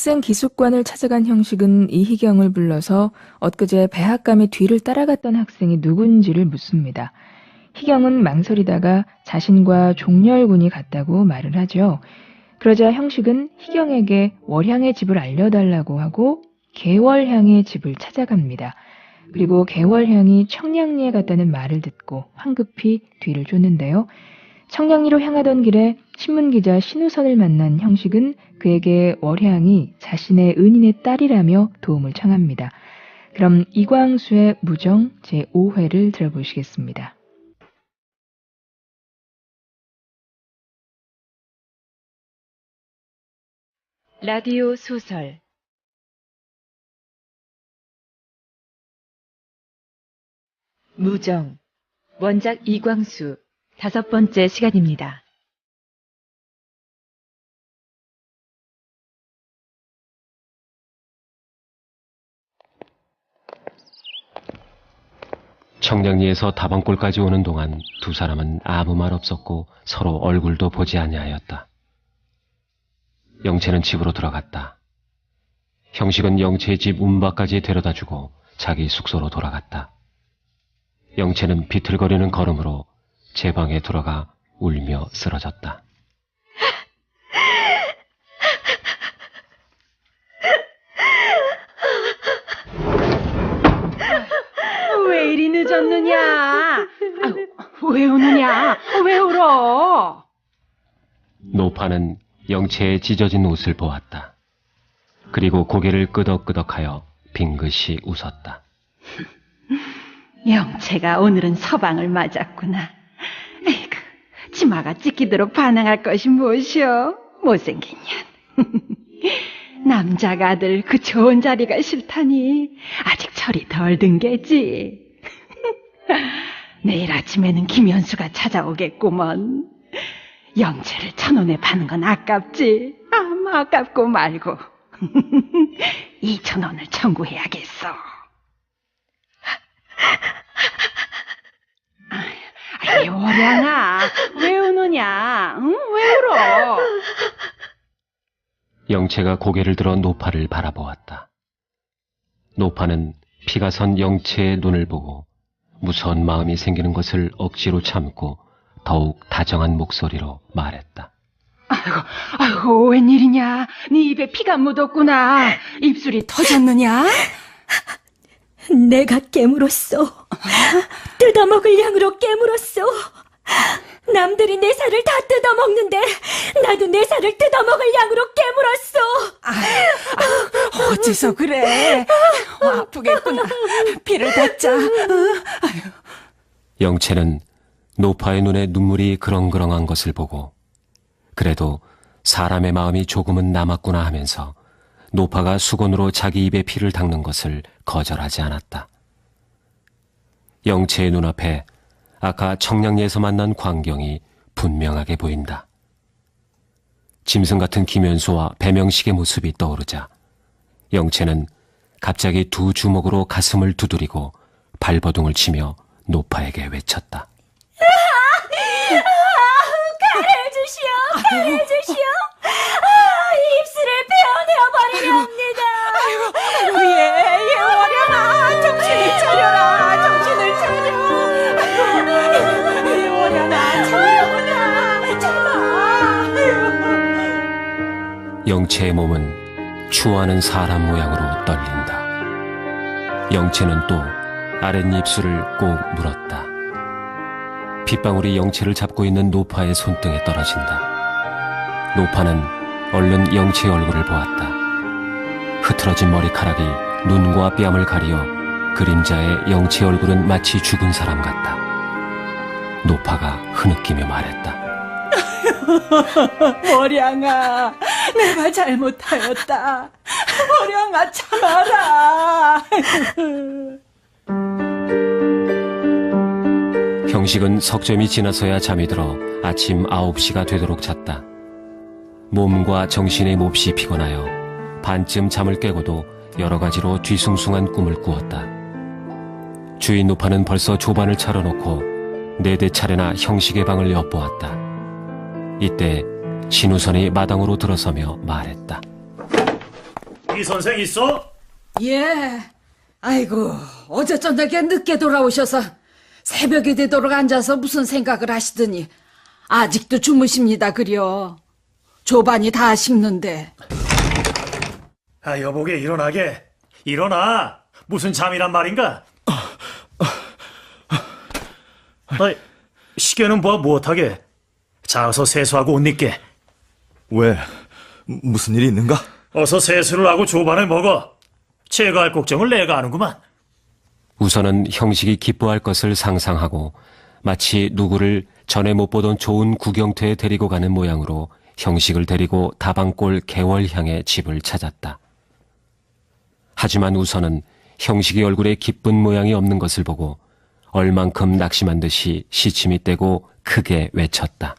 학생 기숙관을 찾아간 형식은 이희경을 불러서 엊그제 배학감의 뒤를 따라갔던 학생이 누군지를 묻습니다. 희경은 망설이다가 자신과 종렬군이 같다고 말을 하죠. 그러자 형식은 희경에게 월향의 집을 알려달라고 하고 개월향의 집을 찾아갑니다. 그리고 개월향이 청량리에 갔다는 말을 듣고 황급히 뒤를 쫓는데요. 청량리로 향하던 길에 신문기자 신우선을 만난 형식은 그에게 월향이 자신의 은인의 딸이라며 도움을 청합니다. 그럼 이광수의 무정 제5회를 들어보시겠습니다. 라디오 소설 무정 원작 이광수 5번째 시간입니다. 청량리에서 다방골까지 오는 동안 두 사람은 아무 말 없었고 서로 얼굴도 보지 아니하였다. 영채는 집으로 들어갔다. 형식은 영채의 집 움바까지 데려다주고 자기 숙소로 돌아갔다. 영채는 비틀거리는 걸음으로 제 방에 들어가 울며 쓰러졌다. 왜 이리 늦었느냐? 왜 우느냐? 왜 울어? 노파는 영채의 찢어진 옷을 보았다. 그리고 고개를 끄덕끄덕하여 빙긋이 웃었다. 영채가 오늘은 서방을 맞았구나. 에이구, 치마가 찢기도록 반항할 것이 무엇이오? 못생긴 년. 남자가 아들 그 좋은 자리가 싫다니 아직 철이 덜 든 게지. 내일 아침에는 김현수가 찾아오겠구먼. 영채를 1,000원에 파는 건 아깝지. 아깝고 말고 2,000원을 청구해야겠어. 월양아, 왜 우느냐? 응? 왜 울어? 영채가 고개를 들어 노파를 바라보았다. 노파는 피가 선 영채의 눈을 보고 무서운 마음이 생기는 것을 억지로 참고 더욱 다정한 목소리로 말했다. 아이고, 웬일이냐? 네 입에 피가 묻었구나. 입술이 터졌느냐? 내가 깨물었어. 뜯어먹을 양으로 깨물었어. 남들이 내 살을 다 뜯어먹는데 나도 내 살을 뜯어먹을 양으로 깨물었어. 어째서 그래? 아프겠구나. 피를 닦자. 영채는 노파의 눈에 눈물이 그렁그렁한 것을 보고 그래도 사람의 마음이 조금은 남았구나 하면서 노파가 수건으로 자기 입에 피를 닦는 것을 거절하지 않았다. 영채의 눈앞에 아까 청량리에서 만난 광경이 분명하게 보인다. 짐승 같은 김현수와 배명식의 모습이 떠오르자 영채는 갑자기 두 주먹으로 가슴을 두드리고 발버둥을 치며 노파에게 외쳤다. 가해주시오. 입술을 베어내어버리렵니다. 아이고, 예, 월양아, 정신을 차려라. 정신을 차려. 월양아, 참아. 영채의 몸은 추워하는 사람 모양으로 떨린다. 영채는 또 아랫입술을 꼭 물었다. 빗방울이 영채를 잡고 있는 노파의 손등에 떨어진다. 노파는 얼른 영채의 얼굴을 보았다. 흐트러진 머리카락이 눈과 뺨을 가리어 그림자의 영채의 얼굴은 마치 죽은 사람 같다. 노파가 흐느끼며 말했다. 월양아, 내가 잘못하였다. 월양아, 참아라. 형식은 석점이 지나서야 잠이 들어 아침 9시가 되도록 잤다. 몸과 정신이 몹시 피곤하여 반쯤 잠을 깨고도 여러 가지로 뒤숭숭한 꿈을 꾸었다. 주인 노파는 벌써 조반을 차려놓고 4대 차례나 형식의 방을 엿보았다. 이때 신우선이 마당으로 들어서며 말했다. 이 선생 있어? 예. 아이고, 어제 저녁에 늦게 돌아오셔서 새벽이 되도록 앉아서 무슨 생각을 하시더니 아직도 주무십니다, 그려. 조반이 다 식는데. 아, 여보게 일어나게. 일어나. 무슨 잠이란 말인가? 아이, 시계는 뭐 못하게. 자어서 세수하고 옷 입게. 왜? 무슨 일이 있는가? 어서 세수를 하고 조반을 먹어. 제가 할 걱정을 내가 하는구만. 우선은 형식이 기뻐할 것을 상상하고 마치 누구를 전에 못 보던 좋은 구경터에 데리고 가는 모양으로 형식을 데리고 다방골 개월향의 집을 찾았다. 하지만 우선은 형식이 얼굴에 기쁜 모양이 없는 것을 보고 얼만큼 낙심한 듯이 시침이 떼고 크게 외쳤다.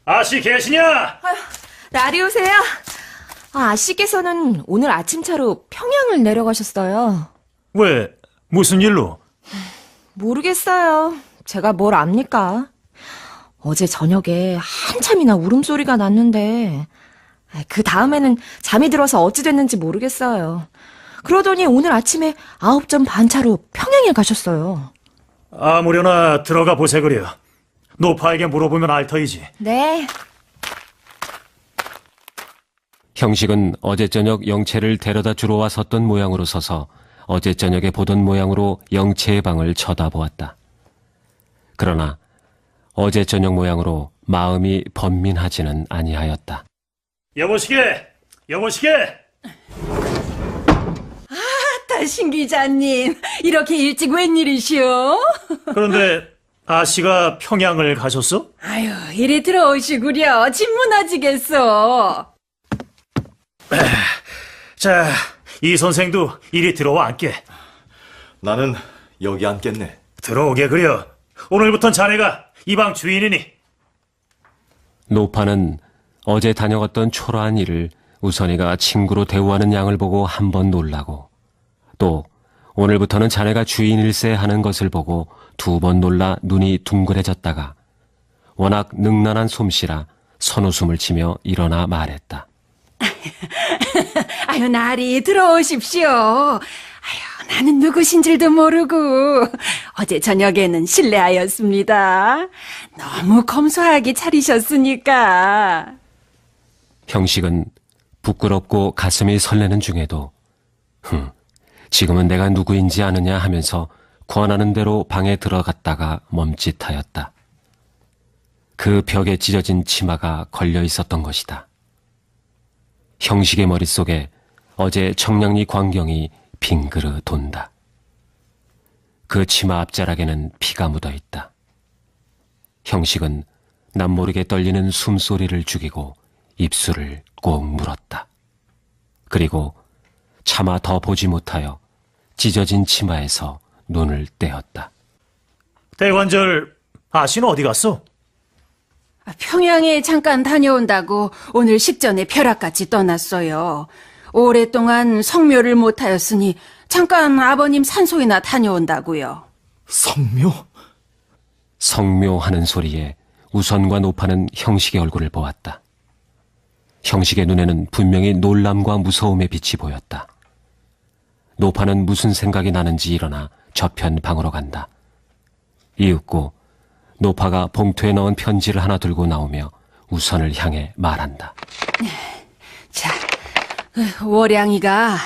아씨 계시냐? 라디오세요? 아씨께서는 오늘 아침차로 평양을 내려가셨어요. 왜? 무슨 일로? 모르겠어요. 제가 뭘 압니까? 어제 저녁에 한참이나 울음소리가 났는데 그 다음에는 잠이 들어서 어찌 됐는지 모르겠어요. 그러더니 오늘 아침에 9점 반 차로 평양에 가셨어요. 아무려나 들어가 보세 그려. 노파에게 물어보면 알 터이지. 네. 형식은 어제 저녁 영채를 데려다 주러 와 섰던 모양으로 서서 어제 저녁에 보던 모양으로 영채의 방을 쳐다보았다. 그러나 어제 저녁 모양으로 마음이 번민하지는 아니하였다. 여보시게! 여보시게! 아따, 신 기자님. 이렇게 일찍 웬일이시오? 그런데 아씨가 평양을 가셨어? 아유, 이리 들어오시구려. 집 무너지겠어. 자, 이 선생도 이리 들어와 앉게. 나는 여기 앉겠네. 들어오게 그려. 오늘부턴 자네가 이 방 주인이니. 노파는 어제 다녀갔던 초라한 일을 우선이가 친구로 대우하는 양을 보고 한 번 놀라고 또 오늘부터는 자네가 주인일세 하는 것을 보고 2번 놀라 눈이 둥그레졌다가 워낙 능란한 솜씨라 선웃음을 치며 일어나 말했다. 아유, 나리 들어오십시오. 아유, 나는 누구신 줄도 모르고 어제 저녁에는 실례하였습니다. 너무 검소하게 차리셨으니까. 형식은 부끄럽고 가슴이 설레는 중에도 지금은 내가 누구인지 아느냐 하면서 권하는 대로 방에 들어갔다가 멈칫하였다. 그 벽에 찢어진 치마가 걸려 있었던 것이다. 형식의 머릿속에 어제 청량리 광경이 빙그르 돈다. 그 치마 앞자락에는 피가 묻어 있다. 형식은 남모르게 떨리는 숨소리를 죽이고 입술을 꼭 물었다. 그리고 차마 더 보지 못하여 찢어진 치마에서 눈을 떼었다. 대관절 아씨는 어디 갔어? 평양에 잠깐 다녀온다고 오늘 식전에 벼락같이 떠났어요. 오랫동안 성묘를 못하였으니 잠깐 아버님 산소이나 다녀온다고요. 성묘? 성묘하는 소리에 우선과 노파는 형식의 얼굴을 보았다. 형식의 눈에는 분명히 놀람과 무서움의 빛이 보였다. 노파는 무슨 생각이 나는지 일어나 저편 방으로 간다. 이윽고 노파가 봉투에 넣은 편지를 하나 들고 나오며 우선을 향해 말한다. 자, 월양이가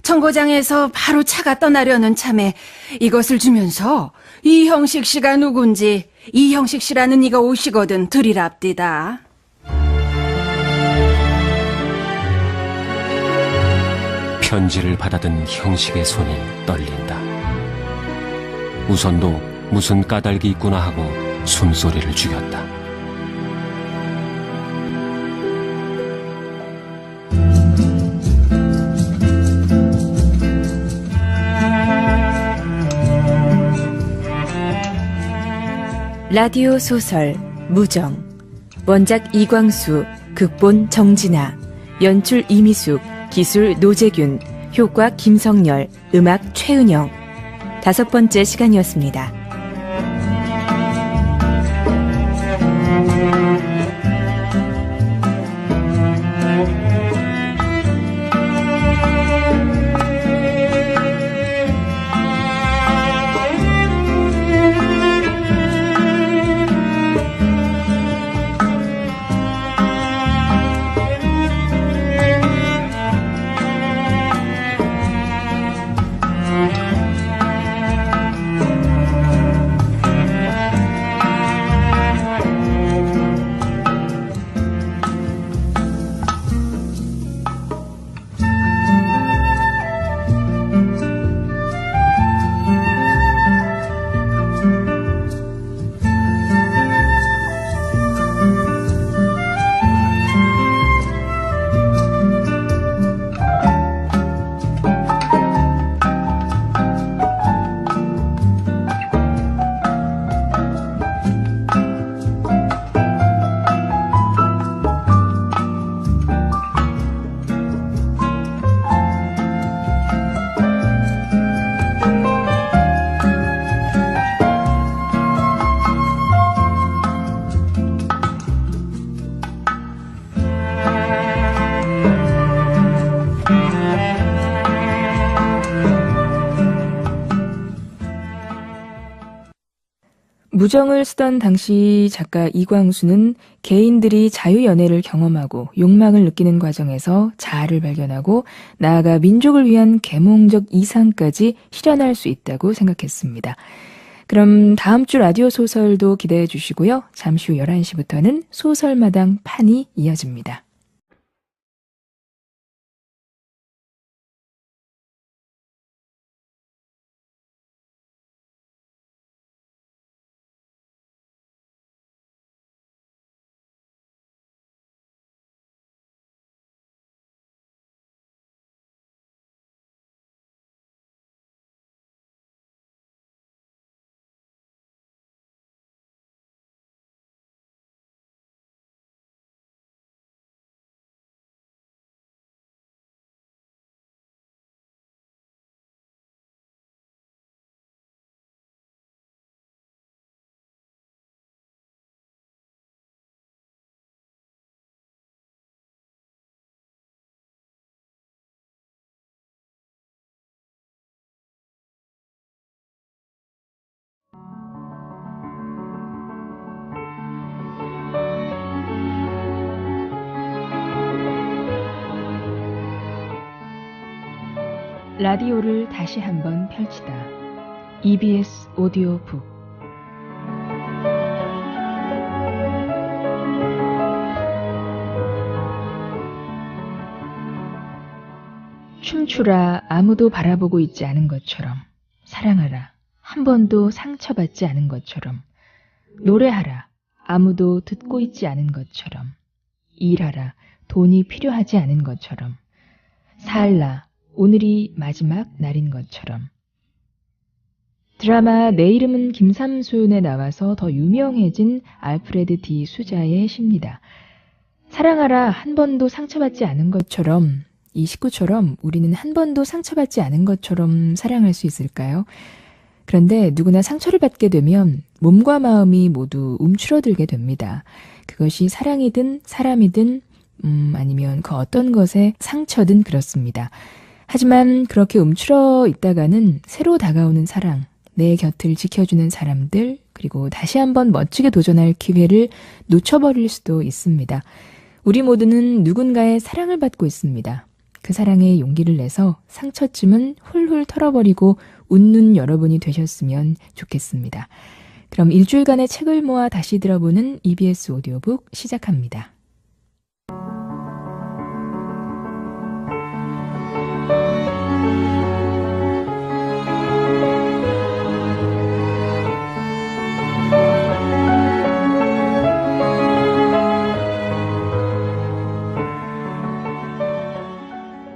청고장에서 바로 차가 떠나려는 참에 이것을 주면서 이형식 씨가 누군지 이형식 씨라는 이가 오시거든 드리랍디다. 편지를 받아든 형식의 손이 떨린다. 우선도 무슨 까닭이 있구나 하고 숨소리를 죽였다. 라디오 소설 무정 원작 이광수 극본 정진아 연출 이미숙 기술 노재균 효과 김성열 음악 최은영 5번째 시간이었습니다. 무정을 쓰던 당시 작가 이광수는 개인들이 자유연애를 경험하고 욕망을 느끼는 과정에서 자아를 발견하고 나아가 민족을 위한 계몽적 이상까지 실현할 수 있다고 생각했습니다. 그럼 다음 주 라디오 소설도 기대해 주시고요. 잠시 후 11시부터는 소설마당 판이 이어집니다. 라디오를 다시 한번 펼치다. EBS 오디오북. 춤추라 아무도 바라보고 있지 않은 것처럼, 사랑하라 한 번도 상처받지 않은 것처럼, 노래하라 아무도 듣고 있지 않은 것처럼, 일하라 돈이 필요하지 않은 것처럼, 살라 오늘이 마지막 날인 것처럼. 드라마 내 이름은 김삼순에 나와서 더 유명해진 알프레드 디 수자의 시입니다. 사랑하라 한 번도 상처받지 않은 것처럼, 이 식구처럼 우리는 한 번도 상처받지 않은 것처럼 사랑할 수 있을까요? 그런데 누구나 상처를 받게 되면 몸과 마음이 모두 움츠러들게 됩니다. 그것이 사랑이든 사람이든 아니면 그 어떤 것의 상처든 그렇습니다. 하지만 그렇게 움츠러 있다가는 새로 다가오는 사랑, 내 곁을 지켜주는 사람들, 그리고 다시 한번 멋지게 도전할 기회를 놓쳐버릴 수도 있습니다. 우리 모두는 누군가의 사랑을 받고 있습니다. 그 사랑에 용기를 내서 상처쯤은 훌훌 털어버리고 웃는 여러분이 되셨으면 좋겠습니다. 그럼 일주일간의 책을 모아 다시 들어보는 EBS 오디오북 시작합니다.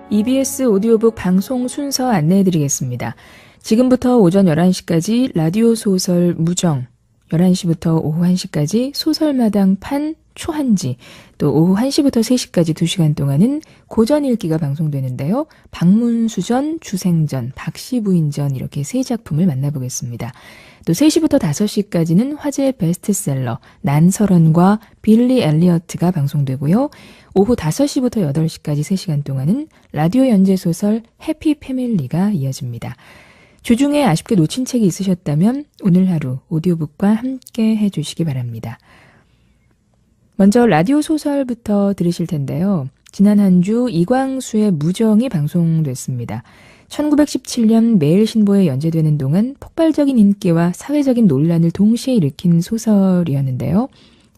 EBS 오디오북 방송 순서 안내해드리겠습니다. 지금부터 오전 11시까지 라디오 소설 무정, 11시부터 오후 1시까지 소설마당 판 초한지, 또 오후 1시부터 3시까지 2시간 동안은 고전 읽기가 방송되는데요. 박문수전, 주생전, 박씨부인전 이렇게 세 작품을 만나보겠습니다. 또 3시부터 5시까지는 화제의 베스트셀러 난설원과 빌리 엘리어트가 방송되고요. 오후 5시부터 8시까지 3시간 동안은 라디오 연재소설 해피 패밀리가 이어집니다. 주중에 아쉽게 놓친 책이 있으셨다면 오늘 하루 오디오북과 함께 해주시기 바랍니다. 먼저 라디오 소설부터 들으실 텐데요. 지난 한 주 이광수의 무정이 방송됐습니다. 1917년 매일신보에 연재되는 동안 폭발적인 인기와 사회적인 논란을 동시에 일으킨 소설이었는데요.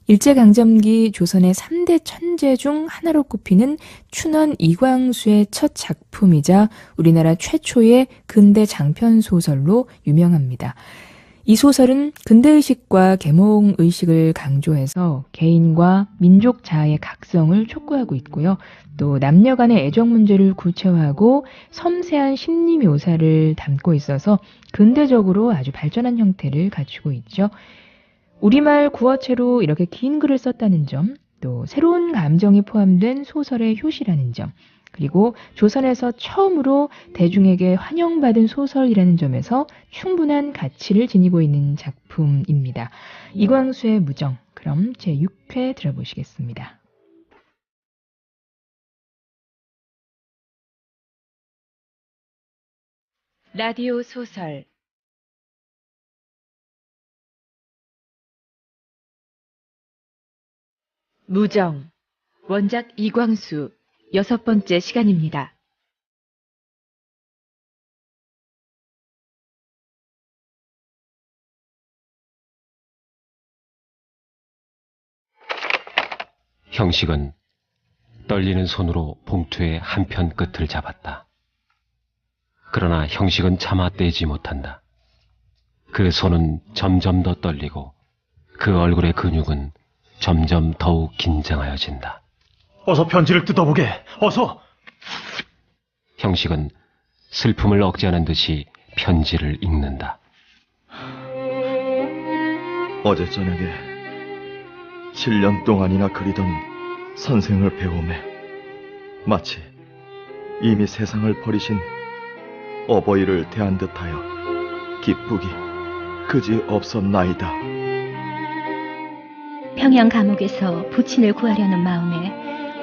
일제강점기 조선의 3대 천재 중 하나로 꼽히는 춘원 이광수의 첫 작품이자 우리나라 최초의 근대 장편 소설로 유명합니다. 이 소설은 근대의식과 계몽의식을 강조해서 개인과 민족 자아의 각성을 촉구하고 있고요. 또 남녀 간의 애정 문제를 구체화하고 섬세한 심리 묘사를 담고 있어서 근대적으로 아주 발전한 형태를 갖추고 있죠. 우리말 구어체로 이렇게 긴 글을 썼다는 점, 또 새로운 감정이 포함된 소설의 효시라는 점, 그리고 조선에서 처음으로 대중에게 환영받은 소설이라는 점에서 충분한 가치를 지니고 있는 작품입니다. 이광수의 무정, 그럼 제6회 들어보시겠습니다. 라디오 소설 무정, 원작 이광수, 6번째 시간입니다. 형식은 떨리는 손으로 봉투의 한편 끝을 잡았다. 그러나 형식은 차마 떼지 못한다. 그 손은 점점 더 떨리고 그 얼굴의 근육은 점점 더욱 긴장하여진다. 어서 편지를 뜯어보게. 어서. 형식은 슬픔을 억제하는 듯이 편지를 읽는다. 어제 저녁에 7년 동안이나 그리던 선생을 배우매 마치 이미 세상을 버리신 어버이를 대한 듯하여 기쁘기 그지 없었나이다. 평양 감옥에서 부친을 구하려는 마음에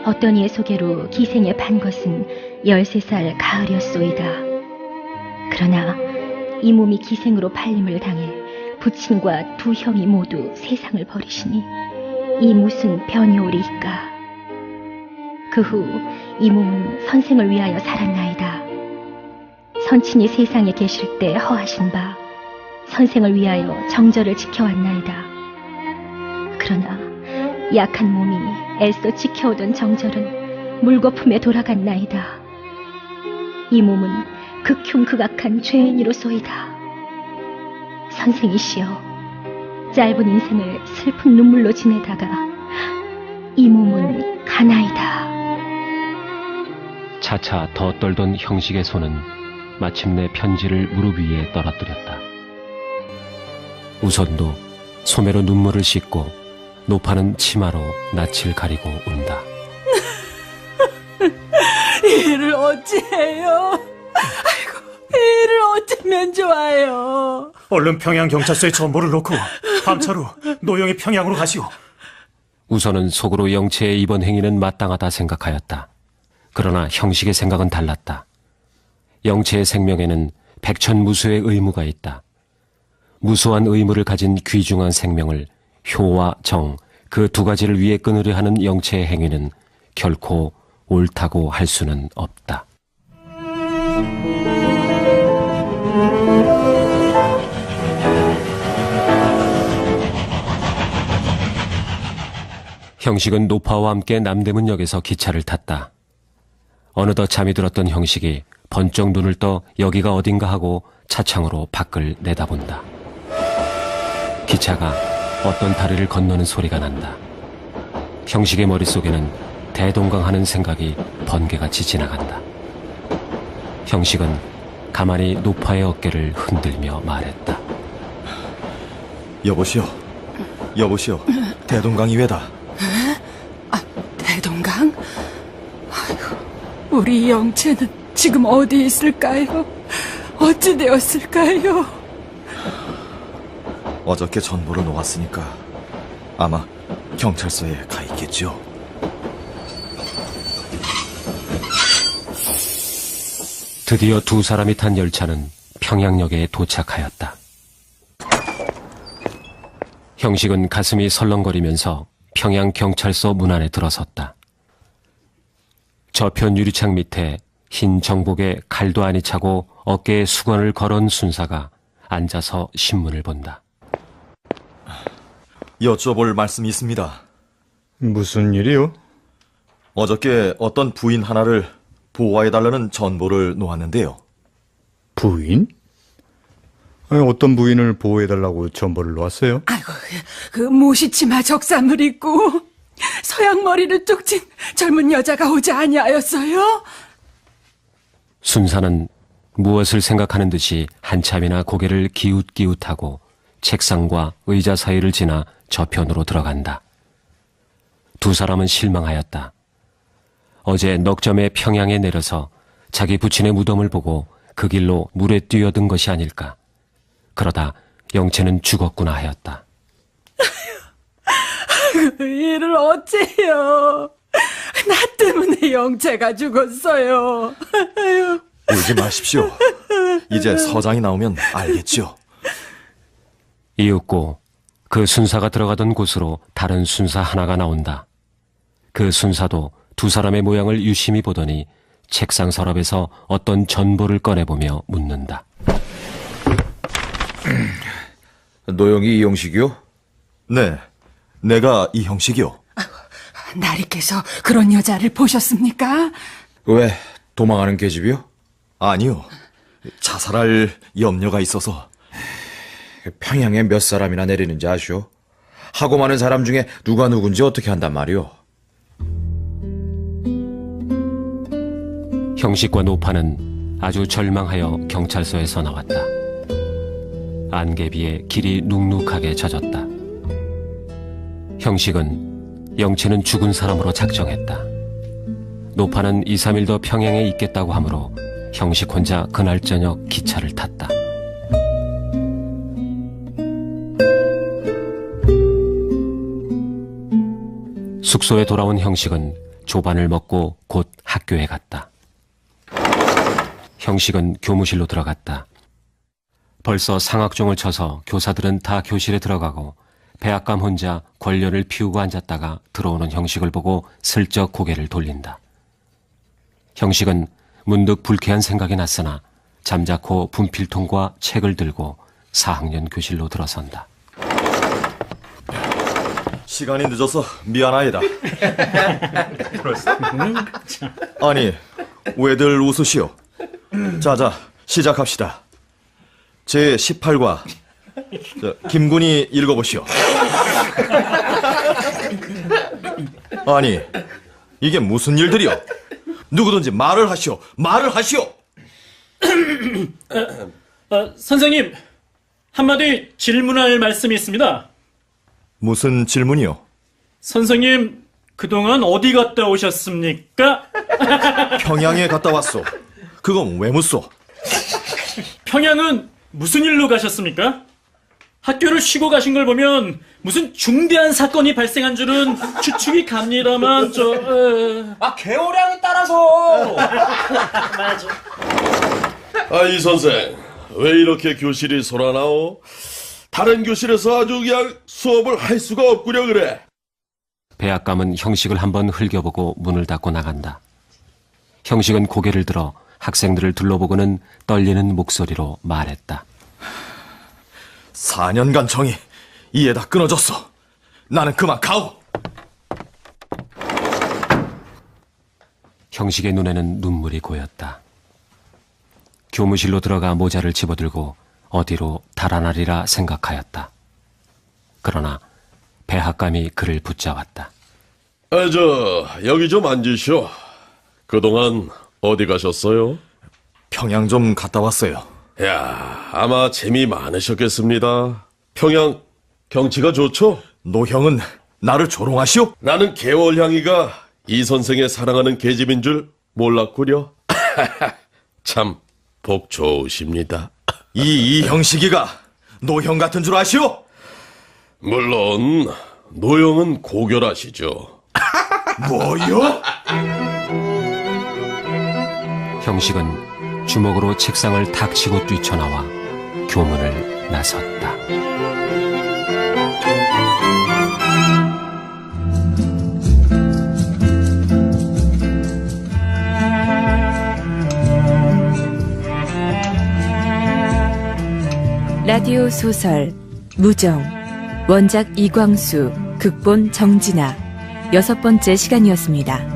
어떤 이의 소개로 기생에 반 것은 13살 가을이었소이다. 그러나 이 몸이 기생으로 팔림을 당해 부친과 두 형이 모두 세상을 버리시니 이 무슨 변이오리이까. 그 후 이 몸은 선생을 위하여 살았나이다. 선친이 세상에 계실 때 허하신 바 선생을 위하여 정절을 지켜왔나이다. 그러나 약한 몸이 애써 지켜오던 정절은 물거품에 돌아갔나이다. 이 몸은 극흉극악한 죄인이로소이다. 선생이시여, 짧은 인생을 슬픈 눈물로 지내다가 이 몸은 가나이다. 차차 더 떨던 형식의 손은 마침내 편지를 무릎 위에 떨어뜨렸다. 우선도 소매로 눈물을 씻고 노파는 치마로 낯을 가리고 운다. 이를 어찌해요? 아이고, 이를 어쩌면 좋아요. 얼른 평양경찰서에 전보를 놓고 밤차로 노영이 평양으로 가시오. 우선은 속으로 영채의 이번 행위는 마땅하다 생각하였다. 그러나 형식의 생각은 달랐다. 영채의 생명에는 백천무수의 의무가 있다. 무수한 의무를 가진 귀중한 생명을 효와 정, 그 두 가지를 위해 끊으려 하는 영채의 행위는 결코 옳다고 할 수는 없다. 형식은 노파와 함께 남대문역에서 기차를 탔다. 어느덧 잠이 들었던 형식이 번쩍 눈을 떠 여기가 어딘가 하고 차창으로 밖을 내다본다. 기차가 어떤 다리를 건너는 소리가 난다. 형식의 머릿속에는 대동강하는 생각이 번개같이 지나간다. 형식은 가만히 노파의 어깨를 흔들며 말했다. 여보시오, 대동강이 왜다? 대동강? 아이고, 우리 영채는 지금 어디 있을까요? 어찌 되었을까요? 어저께 전보를 놓았으니까 아마 경찰서에 가 있겠죠. 드디어 두 사람이 탄 열차는 평양역에 도착하였다. 형식은 가슴이 설렁거리면서 평양경찰서 문 안에 들어섰다. 저편 유리창 밑에 흰 정복에 칼도 아니 차고 어깨에 수건을 걸은 순사가 앉아서 신문을 본다. 여쭤볼 말씀이 있습니다. 무슨 일이요? 어저께 어떤 부인 하나를 보호해달라는 전보를 놓았는데요. 부인? 아니, 어떤 부인을 보호해달라고 전보를 놓았어요? 아이고, 그 모시치마 적삼을 입고 서양 머리를 쪽진 젊은 여자가 오지 아니하였어요? 순사는 무엇을 생각하는 듯이 한참이나 고개를 기웃기웃하고 책상과 의자 사이를 지나 저편으로 들어간다. 두 사람은 실망하였다. 어제 넉점의 평양에 내려서 자기 부친의 무덤을 보고 그 길로 물에 뛰어든 것이 아닐까. 그러다 영채는 죽었구나 하였다. 이를 어째요? 나 때문에 영채가 죽었어요. 울지 마십시오. 이제 서장이 나오면 알겠죠. 이윽고 그 순사가 들어가던 곳으로 다른 순사 하나가 나온다. 그 순사도 두 사람의 모양을 유심히 보더니 책상 서랍에서 어떤 전보를 꺼내보며 묻는다. 노영이 이형식이요? 네, 내가 이형식이요. 나리께서 그런 여자를 보셨습니까? 왜? 도망하는 계집이요? 아니요. 자살할 염려가 있어서. 평양에 몇 사람이나 내리는지 아시오? 하고 많은 사람 중에 누가 누군지 어떻게 한단 말이오? 형식과 노파는 아주 절망하여 경찰서에서 나왔다. 안개비에 길이 눅눅하게 젖었다. 형식은 영채는 죽은 사람으로 작정했다. 노파는 2, 3일 더 평양에 있겠다고 하므로 형식 혼자 그날 저녁 기차를 탔다. 숙소에 돌아온 형식은 조반을 먹고 곧 학교에 갔다. 형식은 교무실로 들어갔다. 벌써 상학종을 쳐서 교사들은 다 교실에 들어가고 배학감 혼자 권련을 피우고 앉았다가 들어오는 형식을 보고 슬쩍 고개를 돌린다. 형식은 문득 불쾌한 생각이 났으나 잠자코 분필통과 책을 들고 4학년 교실로 들어선다. 시간이 늦어서 미안하이다. 아니, 왜들 웃으시오? 자자, 시작합시다. 제 18과 김군이 읽어보시오. 아니, 이게 무슨 일들이오? 누구든지 말을 하시오. 말을 하시오. 선생님, 한마디 질문할 말씀이 있습니다. 무슨 질문이요? 선생님, 그동안 어디 갔다 오셨습니까? 평양에 갔다 왔소. 그건 왜 묻소? 평양은 무슨 일로 가셨습니까? 학교를 쉬고 가신 걸 보면 무슨 중대한 사건이 발생한 줄은 추측이 갑니다만 개호량에 따라서. 맞아. 이 선생, 왜 이렇게 교실이 소란하오? 다른 교실에서 아주 그냥 수업을 할 수가 없구려 그래. 배학감은 형식을 한번 흘겨보고 문을 닫고 나간다. 형식은 고개를 들어 학생들을 둘러보고는 떨리는 목소리로 말했다. 4년간 정이 이에다 끊어졌어. 나는 그만 가오. 형식의 눈에는 눈물이 고였다. 교무실로 들어가 모자를 집어들고 어디로 달아나리라 생각하였다. 그러나 배학감이 그를 붙잡았다. 여기 좀 앉으시오. 그동안 어디 가셨어요? 평양 좀 갔다 왔어요. 야, 아마 재미 많으셨겠습니다. 평양 경치가 좋죠? 노형은 나를 조롱하시오? 나는 개월향이가 이 선생의 사랑하는 계집인 줄 몰랐구려. 참 복 좋으십니다. 이 형식이가 노형 같은 줄 아시오? 물론 노형은 고결하시죠. 뭐요? 형식은 주먹으로 책상을 탁 치고 뛰쳐나와 교문을 나섰다. 라디오 소설 무정, 원작 이광수, 극본 정진아, 6번째 시간이었습니다.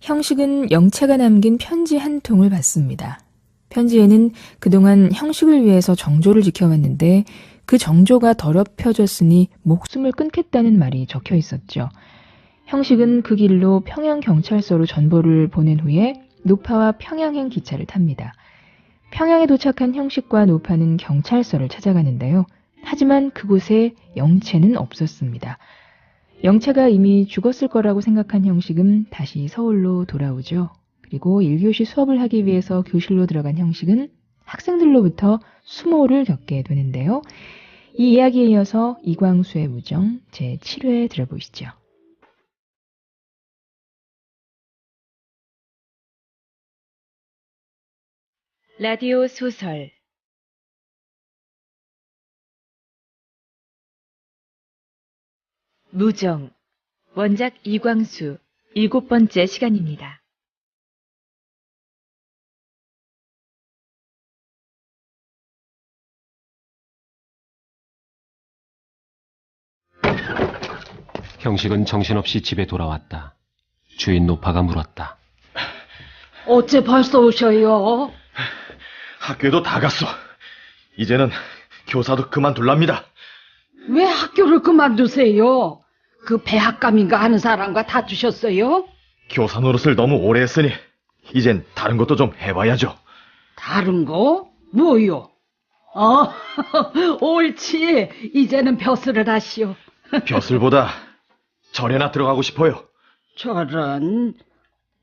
형식은 영채가 남긴 편지 한 통을 받습니다. 편지에는 그동안 형식을 위해서 정조를 지켜왔는데 그 정조가 더럽혀졌으니 목숨을 끊겠다는 말이 적혀 있었죠. 형식은 그 길로 평양경찰서로 전보를 보낸 후에 노파와 평양행 기차를 탑니다. 평양에 도착한 형식과 노파는 경찰서를 찾아가는데요. 하지만 그곳에 영채는 없었습니다. 영채가 이미 죽었을 거라고 생각한 형식은 다시 서울로 돌아오죠. 그리고 1교시 수업을 하기 위해서 교실로 들어간 형식은 학생들로부터 수모를 겪게 되는데요. 이 이야기에 이어서 이광수의 무정 제7회 들어보시죠. 라디오 소설 무정 원작 이광수 7번째 시간입니다. 형식은 정신없이 집에 돌아왔다. 주인 노파가 물었다. 어째 벌써 오셔요? 학교에도 다 갔어. 이제는 교사도 그만둘랍니다. 왜 학교를 그만두세요? 그 배학감인가 하는 사람과 다투셨어요? 교사 노릇을 너무 오래 했으니 이젠 다른 것도 좀 해봐야죠. 다른 거? 뭐요? 옳지. 이제는 벼슬을 하시오. 벼슬보다 절에나 들어가고 싶어요. 저런,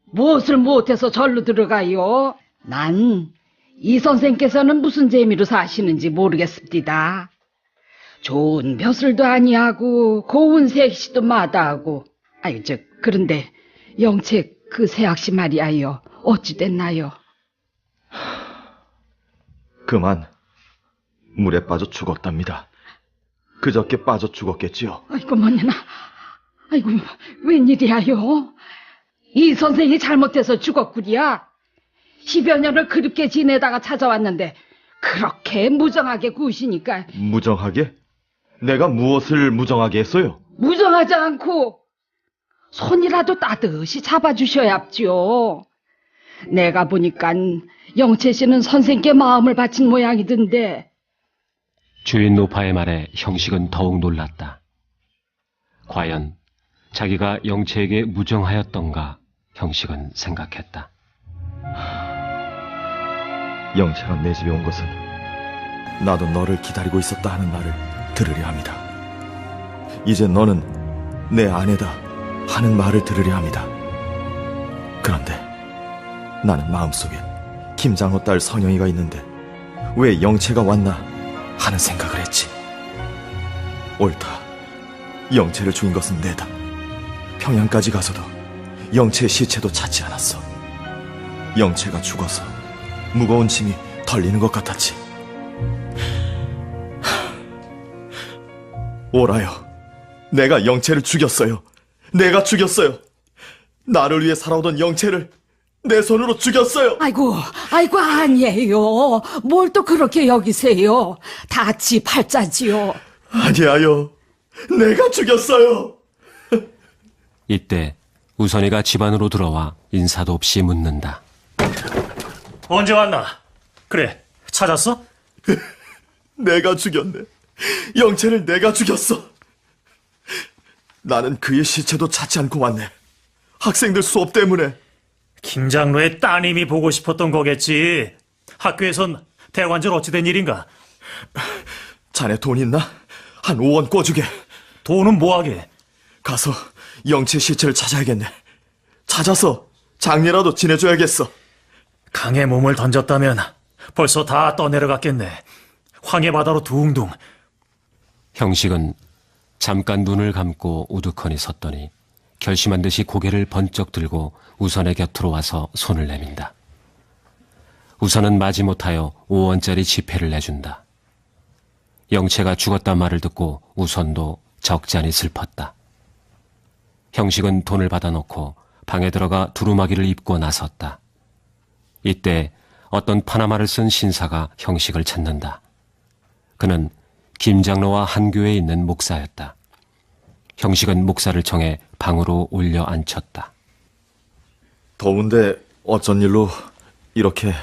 무엇을 못해서 절로 들어가요? 난 이 선생께서는 무슨 재미로 사시는지 모르겠습니다. 좋은 벼슬도 아니하고 고운 새학시도 마다하고. 아유, 그런데 영채 그 새학시 말이야요. 어찌 됐나요? 그만 물에 빠져 죽었답니다. 그저께 빠져 죽었겠지요. 아이고 뭐냐나. 아이고 웬일이야요? 이 선생이 잘못해서 죽었구리야. 10여 년을 그립게 지내다가 찾아왔는데 그렇게 무정하게 구시니까. 무정하게? 내가 무엇을 무정하게 했어요? 무정하지 않고 손이라도 따뜻이 잡아주셔야죠. 내가 보니깐 영채 씨는 선생께 마음을 바친 모양이던데. 주인 노파의 말에 형식은 더욱 놀랐다. 과연 자기가 영채에게 무정하였던가 형식은 생각했다. 영채가 내 집에 온 것은 나도 너를 기다리고 있었다 하는 말을 들으려 합니다. 이제 너는 내 아내다 하는 말을 들으려 합니다. 그런데 나는 마음속에 김장호 딸 선영이가 있는데 왜 영채가 왔나 하는 생각을 했지. 옳다. 영채를 죽인 것은 내다. 평양까지 가서도 영채의 시체도 찾지 않았어. 영채가 죽어서 무거운 짐이 덜리는 것 같았지. 오라요. 내가 영채를 죽였어요. 내가 죽였어요. 나를 위해 살아오던 영채를 내 손으로 죽였어요. 아이고 아니에요. 뭘 또 그렇게 여기세요. 다 지 팔자지요. 아니야요. 내가 죽였어요. 이때 우선이가 집 안으로 들어와 인사도 없이 묻는다. 언제 왔나? 그래, 찾았어? 내가 죽였네. 영채를 내가 죽였어. 나는 그의 시체도 찾지 않고 왔네. 학생들 수업 때문에. 김장로의 따님이 보고 싶었던 거겠지. 학교에선 대관절 어찌된 일인가? 자네 돈 있나? 한 5원 꿔주게. 돈은 뭐하게? 가서 영채 시체를 찾아야겠네. 찾아서 장례라도 지내줘야겠어. 강에 몸을 던졌다면 벌써 다 떠내려갔겠네. 황해 바다로 둥둥. 형식은 잠깐 눈을 감고 우두커니 섰더니 결심한 듯이 고개를 번쩍 들고 우선의 곁으로 와서 손을 내민다. 우선은 마지못하여 5원짜리 지폐를 내준다. 영채가 죽었단 말을 듣고 우선도 적잖이 슬펐다. 형식은 돈을 받아놓고 방에 들어가 두루마기를 입고 나섰다. 이때 어떤 파나마를 쓴 신사가 형식을 찾는다. 그는 김장로와 한 교회에 있는 목사였다. 형식은 목사를 청해 방으로 올려 앉혔다. 더운데 어쩐 일로 이렇게...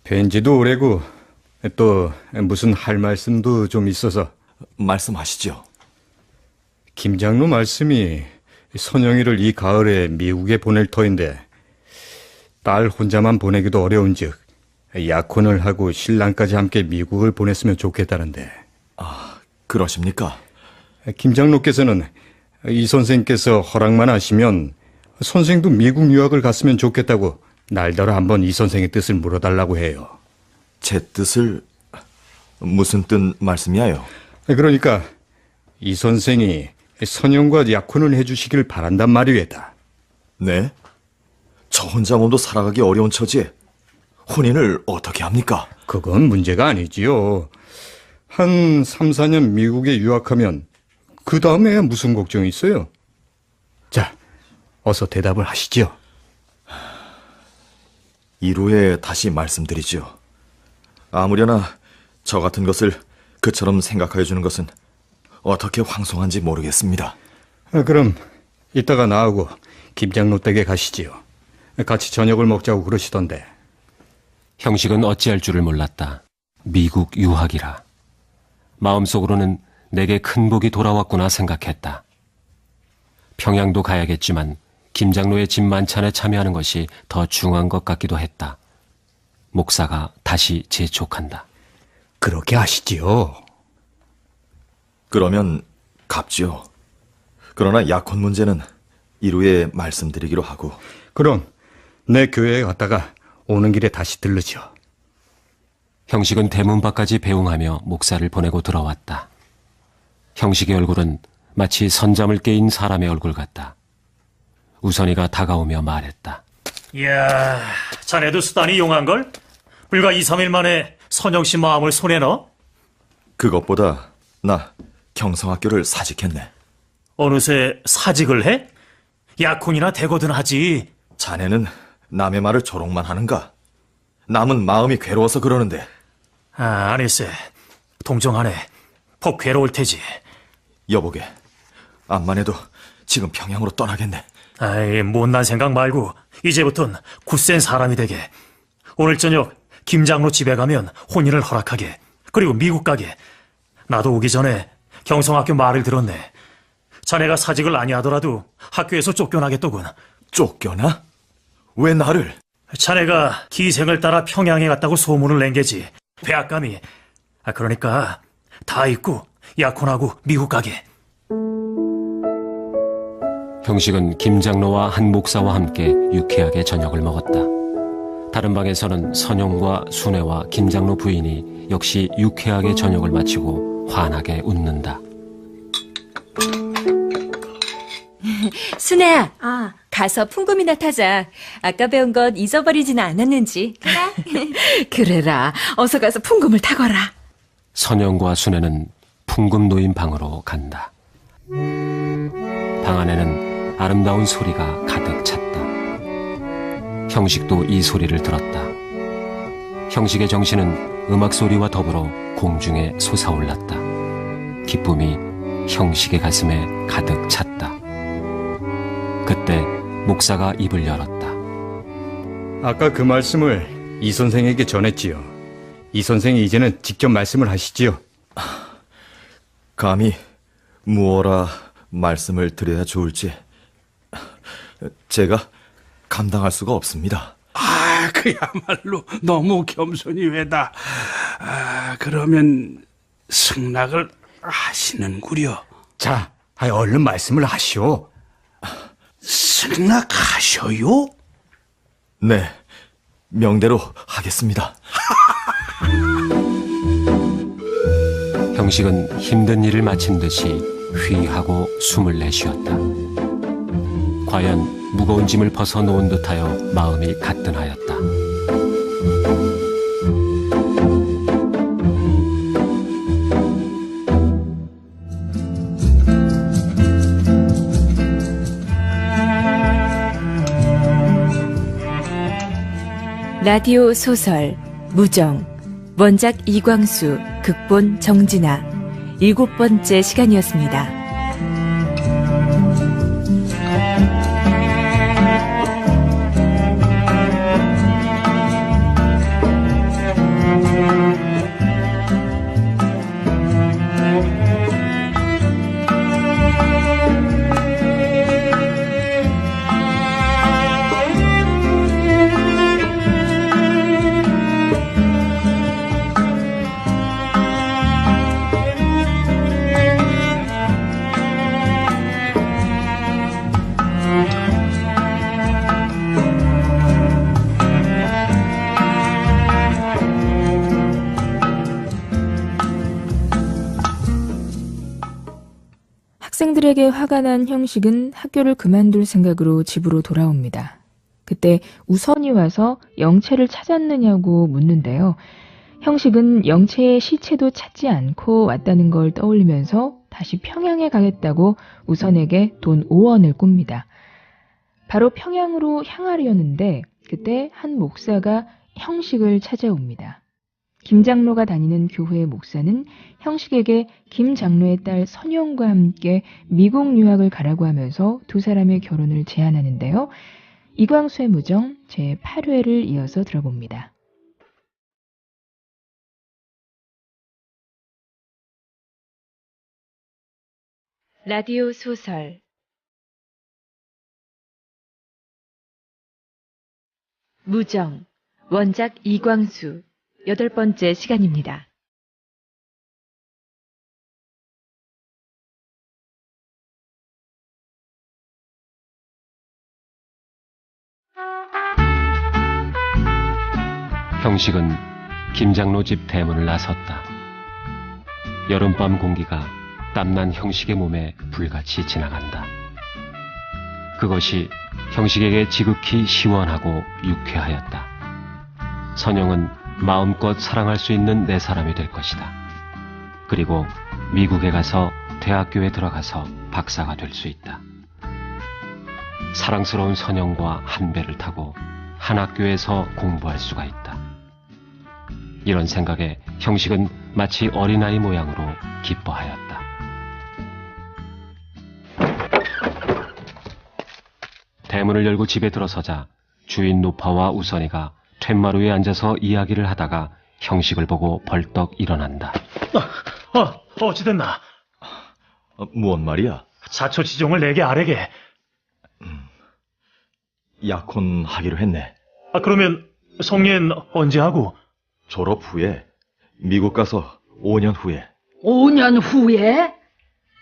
뵌지도 오래고 또 무슨 할 말씀도 좀 있어서. 말씀하시죠. 김장로 말씀이 선영이를 이 가을에 미국에 보낼 터인데 딸 혼자만 보내기도 어려운즉 약혼을 하고 신랑까지 함께 미국을 보냈으면 좋겠다는데. 아, 그러십니까? 김 장로께서는 이 선생께서 허락만 하시면 선생도 미국 유학을 갔으면 좋겠다고 날더러 한번 이 선생의 뜻을 물어달라고 해요. 제 뜻을 무슨 뜻 말씀이에요? 그러니까 이 선생이 선영과 약혼을 해주시길 바란단 말이외다. 네? 저 혼자 몸도 살아가기 어려운 처지에 혼인을 어떻게 합니까? 그건 문제가 아니지요. 한 3, 4년 미국에 유학하면 그 다음에 무슨 걱정이 있어요? 자, 어서 대답을 하시지요. 이후에 다시 말씀드리지요. 아무려나 저 같은 것을 그처럼 생각하여 주는 것은 어떻게 황송한지 모르겠습니다. 그럼 이따가 나하고 김 장로 댁에 가시지요. 같이 저녁을 먹자고 그러시던데. 형식은 어찌할 줄을 몰랐다. 미국 유학이라. 마음속으로는 내게 큰 복이 돌아왔구나 생각했다. 평양도 가야겠지만 김 장로의 집 만찬에 참여하는 것이 더 중요한 것 같기도 했다. 목사가 다시 재촉한다. 그렇게 하시지요. 그러면 갑지요. 그러나 약혼 문제는 이후에 말씀드리기로 하고. 그럼 내 교회에 갔다가 오는 길에 다시 들르죠. 형식은 대문 밖까지 배웅하며 목사를 보내고 들어왔다. 형식의 얼굴은 마치 선잠을 깨인 사람의 얼굴 같다. 우선이가 다가오며 말했다. 이야, 자네도 수단이 용한걸? 불과 2, 3일 만에 선영씨 마음을 손에 넣어? 그것보다 나 경성학교를 사직했네. 어느새 사직을 해? 약혼이나 되거든 하지. 자네는 남의 말을 조롱만 하는가? 남은 마음이 괴로워서 그러는데. 아니세. 동정하네. 퍽 괴로울 테지. 여보게, 암만 해도 지금 평양으로 떠나겠네. 아이, 못난 생각 말고 이제부턴 굳센 사람이 되게. 오늘 저녁 김 장로 집에 가면 혼인을 허락하게. 그리고 미국 가게. 나도 오기 전에 경성학교 말을 들었네. 자네가 사직을 아니하더라도 학교에서 쫓겨나겠더군. 쫓겨나? 왜 나를? 자네가 기생을 따라 평양에 갔다고 소문을 낸 게지. 배악감이. 그러니까 다 잊고 약혼하고 미국 가게. 형식은 김 장로와 한 목사와 함께 유쾌하게 저녁을 먹었다. 다른 방에서는 선영과 순애와 김 장로 부인이 역시 유쾌하게 저녁을 마치고 환하게 웃는다. 순애야, 가서 풍금이나 타자. 아까 배운 것 잊어버리지는 않았는지. 그래라. 어서 가서 풍금을 타거라. 선영과 순애는 풍금 노인 방으로 간다. 방 안에는 아름다운 소리가 가득 찼다. 형식도 이 소리를 들었다. 형식의 정신은 음악 소리와 더불어 공중에 솟아올랐다. 기쁨이 형식의 가슴에 가득 찼다. 그때 목사가 입을 열었다. 아까 그 말씀을 이 선생에게 전했지요. 이 선생이 이제는 직접 말씀을 하시지요. 감히 무엇라 말씀을 드려야 좋을지 제가 감당할 수가 없습니다. 그야말로 너무 겸손이 외다. 그러면 승낙을 하시는구려. 자, 얼른 말씀을 하시오. 승낙하셔요? 네, 명대로 하겠습니다. 형식은 힘든 일을 마친 듯이 휘하고 숨을 내쉬었다. 과연 무거운 짐을 벗어놓은 듯하여 마음이 가뿐하였다. 라디오 소설 무정, 원작 이광수, 극본 정진아, 7번째 시간이었습니다. 학생들에게 화가 난 형식은 학교를 그만둘 생각으로 집으로 돌아옵니다. 그때 우선이 와서 영채를 찾았느냐고 묻는데요. 형식은 영채의 시체도 찾지 않고 왔다는 걸 떠올리면서 다시 평양에 가겠다고 우선에게 돈 5원을 꿉니다. 바로 평양으로 향하려는데 그때 한 목사가 형식을 찾아옵니다. 김 장로가 다니는 교회의 목사는 형식에게 김 장로의 딸 선영과 함께 미국 유학을 가라고 하면서 두 사람의 결혼을 제안하는데요. 이광수의 무정 제8회를 이어서 들어봅니다. 라디오 소설 무정 원작 이광수 8번째 시간입니다. 형식은 김장로 집 대문을 나섰다. 여름밤 공기가 땀난 형식의 몸에 불같이 지나간다. 그것이 형식에게 지극히 시원하고 유쾌하였다. 선영은 마음껏 사랑할 수 있는 내 사람이 될 것이다. 그리고 미국에 가서 대학교에 들어가서 박사가 될 수 있다. 사랑스러운 선영과 한 배를 타고 한 학교에서 공부할 수가 있다. 이런 생각에 형식은 마치 어린아이 모양으로 기뻐하였다. 대문을 열고 집에 들어서자 주인 노파와 우선이가 툇마루에 앉아서 이야기를 하다가 형식을 보고 벌떡 일어난다. 어찌됐나? 무언 말이야? 자초지종을 내게 아래게. 약혼하기로 했네. 그러면 성례는 언제 하고? 졸업 후에 미국 가서 5년 후에. 5년 후에?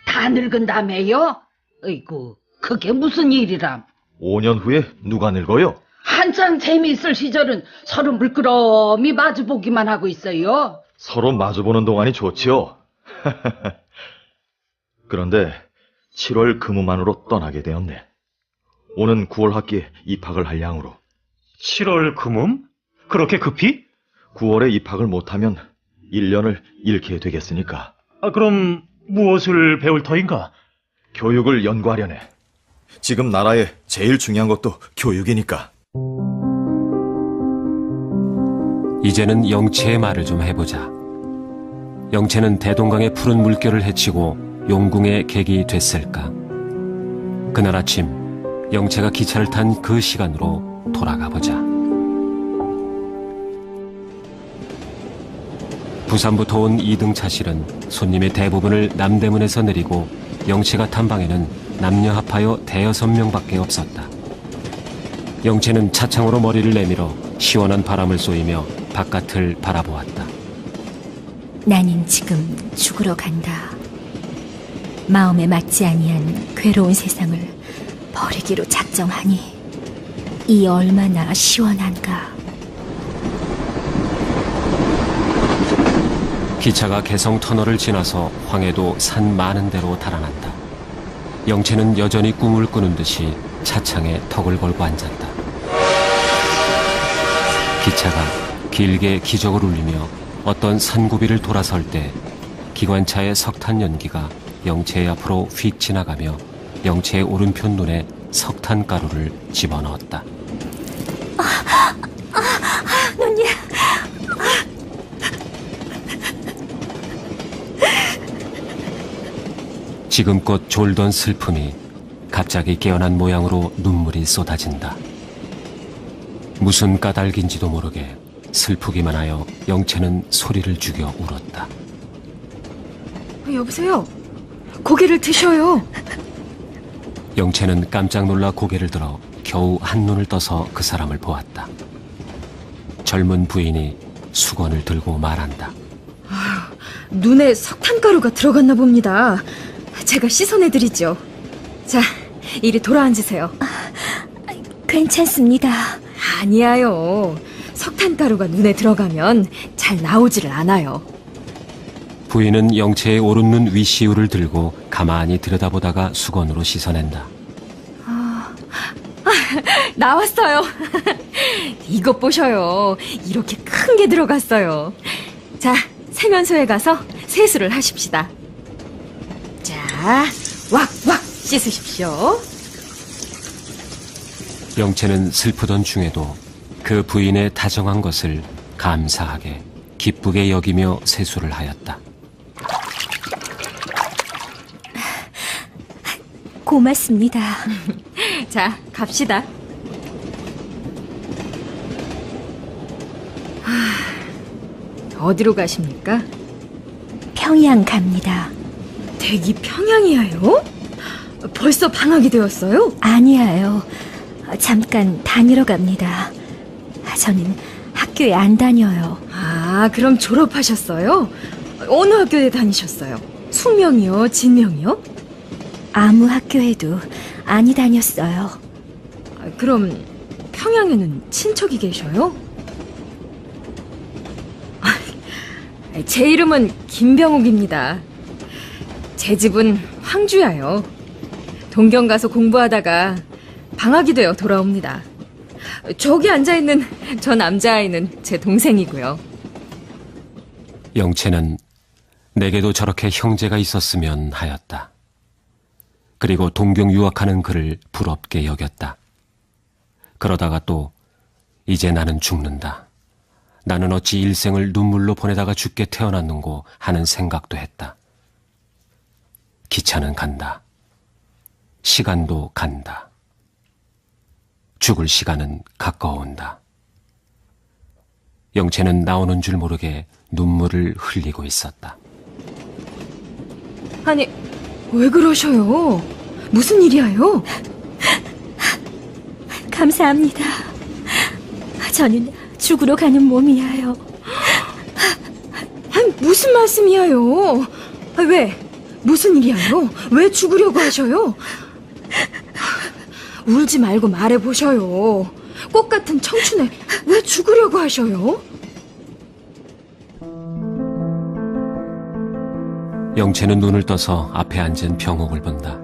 다 늙은 다음에요? 어이구, 그게 무슨 일이람? 5년 후에 누가 늙어요? 한창 재미있을 시절은 서로 물끄러미 마주보기만 하고 있어요. 서로 마주보는 동안이 좋지요. 그런데 7월 금우만으로 떠나게 되었네. 오는 9월 학기에 입학을 할 양으로. 7월 금음? 그렇게 급히? 9월에 입학을 못하면 1년을 잃게 되겠으니까. 그럼 무엇을 배울 터인가? 교육을 연구하려네. 지금 나라에 제일 중요한 것도 교육이니까. 이제는 영채의 말을 좀 해보자. 영채는 대동강의 푸른 물결을 헤치고 용궁의 객이 됐을까? 그날 아침 영채가 기차를 탄 그 시간으로 돌아가 보자. 부산부터 온 2등차 실은 손님의 대부분을 남대문에서 내리고 영채가 탄 방에는 남녀 합하여 5-6명밖에 없었다. 영채는 차창으로 머리를 내밀어 시원한 바람을 쏘이며 바깥을 바라보았다. 나는 지금 죽으러 간다. 마음에 맞지 아니한 괴로운 세상을 버리기로 작정하니 이 얼마나 시원한가. 기차가 개성 터널을 지나서 황해도 산 많은 데로 달아난다. 영채는 여전히 꿈을 꾸는 듯이 차창에 턱을 걸고 앉았다. 기차가 길게 기적을 울리며 어떤 산고비를 돌아설 때 기관차의 석탄 연기가 영채의 앞으로 휙 지나가며 영채의 오른편 눈에 석탄가루를 집어넣었다. 눈이... 지금껏 졸던 슬픔이 갑자기 깨어난 모양으로 눈물이 쏟아진다. 무슨 까닭인지도 모르게 슬프기만 하여 영채는 소리를 죽여 울었다. 여보세요? 고개를 드셔요. 영채는 깜짝 놀라 고개를 들어 겨우 한눈을 떠서 그 사람을 보았다. 젊은 부인이 수건을 들고 말한다. 눈에 석탄가루가 들어갔나 봅니다. 제가 씻어내드리죠. 자, 이리 돌아앉으세요. 괜찮습니다. 아니야요. 석탄가루가 눈에 들어가면 잘 나오지를 않아요. 부인은 영채의 오른눈 윗시울을 들고 가만히 들여다보다가 수건으로 씻어낸다. 나왔어요. 이것 보셔요. 이렇게 큰 게 들어갔어요. 자, 세면소에 가서 세수를 하십시다. 자, 왁왁 씻으십시오. 영채는 슬프던 중에도 그 부인의 다정한 것을 감사하게 기쁘게 여기며 세수를 하였다. 고맙습니다. 자, 갑시다. 어디로 가십니까? 평양 갑니다. 댁이 평양이에요? 벌써 방학이 되었어요? 아니에요. 잠깐 다니러 갑니다. 저는 학교에 안 다녀요. 아, 그럼 졸업하셨어요? 어느 학교에 다니셨어요? 숙명이요? 진명이요? 아무 학교에도 안 다녔어요. 그럼 평양에는 친척이 계셔요? 제 이름은 김병옥입니다. 제 집은 황주야요. 동경 가서 공부하다가 방학이 되어 돌아옵니다. 저기 앉아있는 저 남자아이는 제 동생이고요. 영채는 내게도 저렇게 형제가 있었으면 하였다. 그리고 동경 유학하는 그를 부럽게 여겼다. 그러다가 또 이제 나는 죽는다. 나는 어찌 일생을 눈물로 보내다가 죽게 태어났는고 하는 생각도 했다. 기차는 간다. 시간도 간다. 죽을 시간은 가까워온다. 영채는 나오는 줄 모르게 눈물을 흘리고 있었다. 아니, 왜 그러셔요? 무슨 일이에요? 감사합니다. 저는 죽으러 가는 몸이에요. 아니, 무슨 말씀이에요? 왜? 무슨 일이에요? 왜 죽으려고 하셔요? 울지 말고 말해보셔요. 꽃 같은 청춘에 왜 죽으려고 하셔요? 영채는 눈을 떠서 앞에 앉은 병옥을 본다.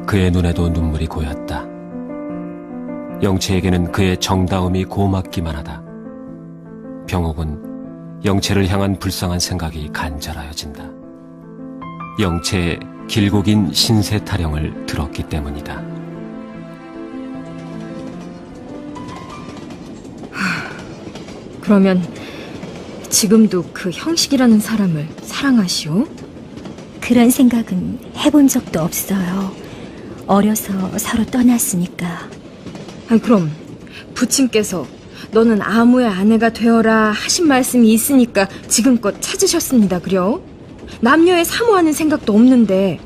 그의 눈에도 눈물이 고였다. 영채에게는 그의 정다움이 고맙기만 하다. 병옥은 영채를 향한 불쌍한 생각이 간절하여진다. 영채의 길고 긴 신세 타령을 들었기 때문이다. 그러면 지금도 그 형식이라는 사람을 사랑하시오? 그런 생각은 해본 적도 없어요. 어려서 서로 떠났으니까. 아니, 그럼 부친께서 너는 아무의 아내가 되어라 하신 말씀이 있으니까 지금껏 찾으셨습니다, 그려? 남녀에 사모하는 생각도 없는데.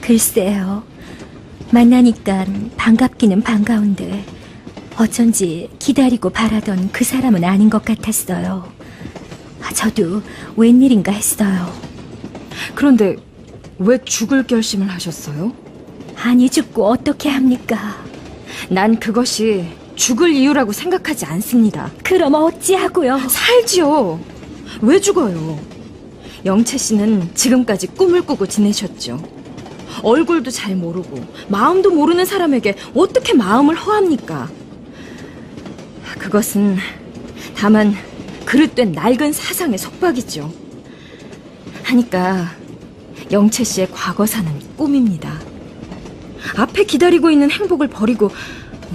글쎄요. 만나니까 반갑기는 반가운데 어쩐지 기다리고 바라던 그 사람은 아닌 것 같았어요. 저도 웬일인가 했어요. 그런데 왜 죽을 결심을 하셨어요? 아니, 죽고 어떻게 합니까? 난 그것이 죽을 이유라고 생각하지 않습니다. 그럼 어찌하고요? 살지요. 왜 죽어요? 영채 씨는 지금까지 꿈을 꾸고 지내셨죠. 얼굴도 잘 모르고 마음도 모르는 사람에게 어떻게 마음을 허합니까? 그것은 다만 그릇된 낡은 사상의 속박이죠. 하니까 영채 씨의 과거사는 꿈입니다. 앞에 기다리고 있는 행복을 버리고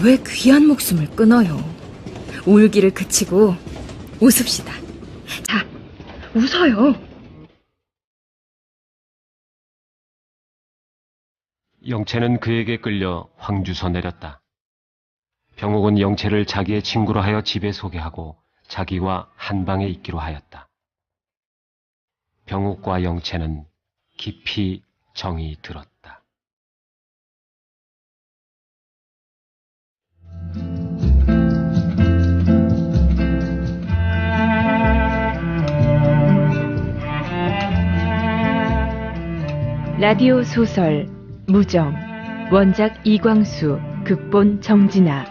왜 귀한 목숨을 끊어요? 울기를 그치고 웃읍시다. 자, 웃어요. 영채는 그에게 끌려 황주서 내렸다. 병옥은 영채를 자기의 친구로 하여 집에 소개하고 자기와 한 방에 있기로 하였다. 병옥과 영채는 깊이 정이 들었다. 라디오 소설 무정, 원작 이광수, 극본 정진아,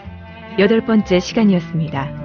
8번째 시간이었습니다.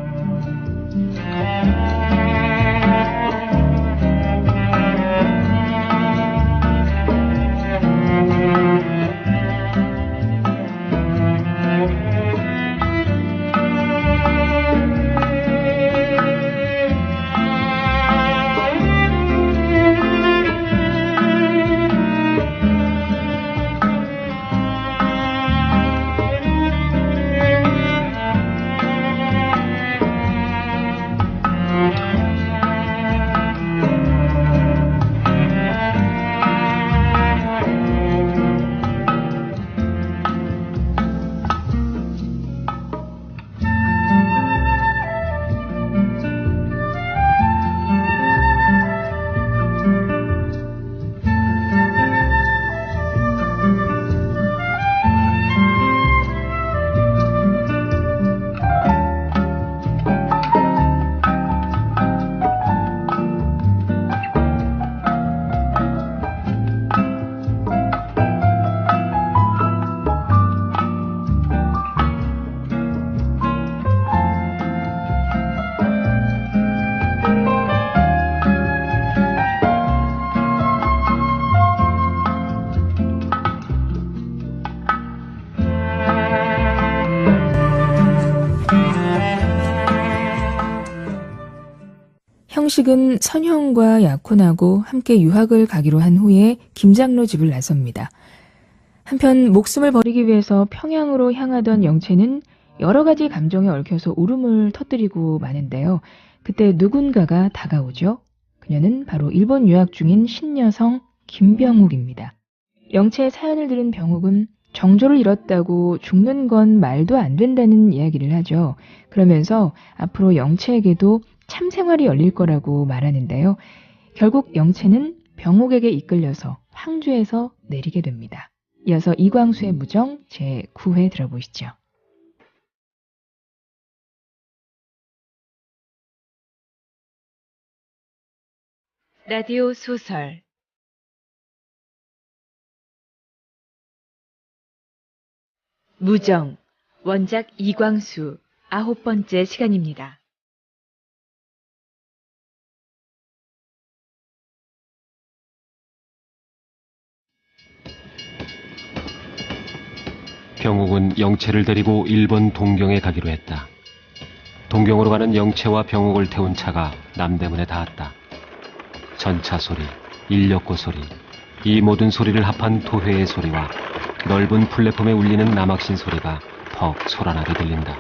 서형식은 선형과 약혼하고 함께 유학을 가기로 한 후에 김장로 집을 나섭니다. 한편 목숨을 버리기 위해서 평양으로 향하던 영채는 여러 가지 감정에 얽혀서 울음을 터뜨리고 마는데요. 그때 누군가가 다가오죠. 그녀는 바로 일본 유학 중인 신여성 김병욱입니다. 영채의 사연을 들은 병욱은 정조를 잃었다고 죽는 건 말도 안 된다는 이야기를 하죠. 그러면서 앞으로 영채에게도 참 생활이 열릴 거라고 말하는데요. 결국 영채는 병욱에게 이끌려서 황주에서 내리게 됩니다. 이어서 이광수의 무정 제9회 들어보시죠. 라디오 소설 무정, 원작 이광수, 9번째 시간입니다. 병욱은 영채를 데리고 일본 동경에 가기로 했다. 동경으로 가는 영채와 병욱을 태운 차가 남대문에 닿았다. 전차 소리, 인력고 소리, 이 모든 소리를 합한 도회의 소리와 넓은 플랫폼에 울리는 남학신 소리가 퍽 소란하게 들린다.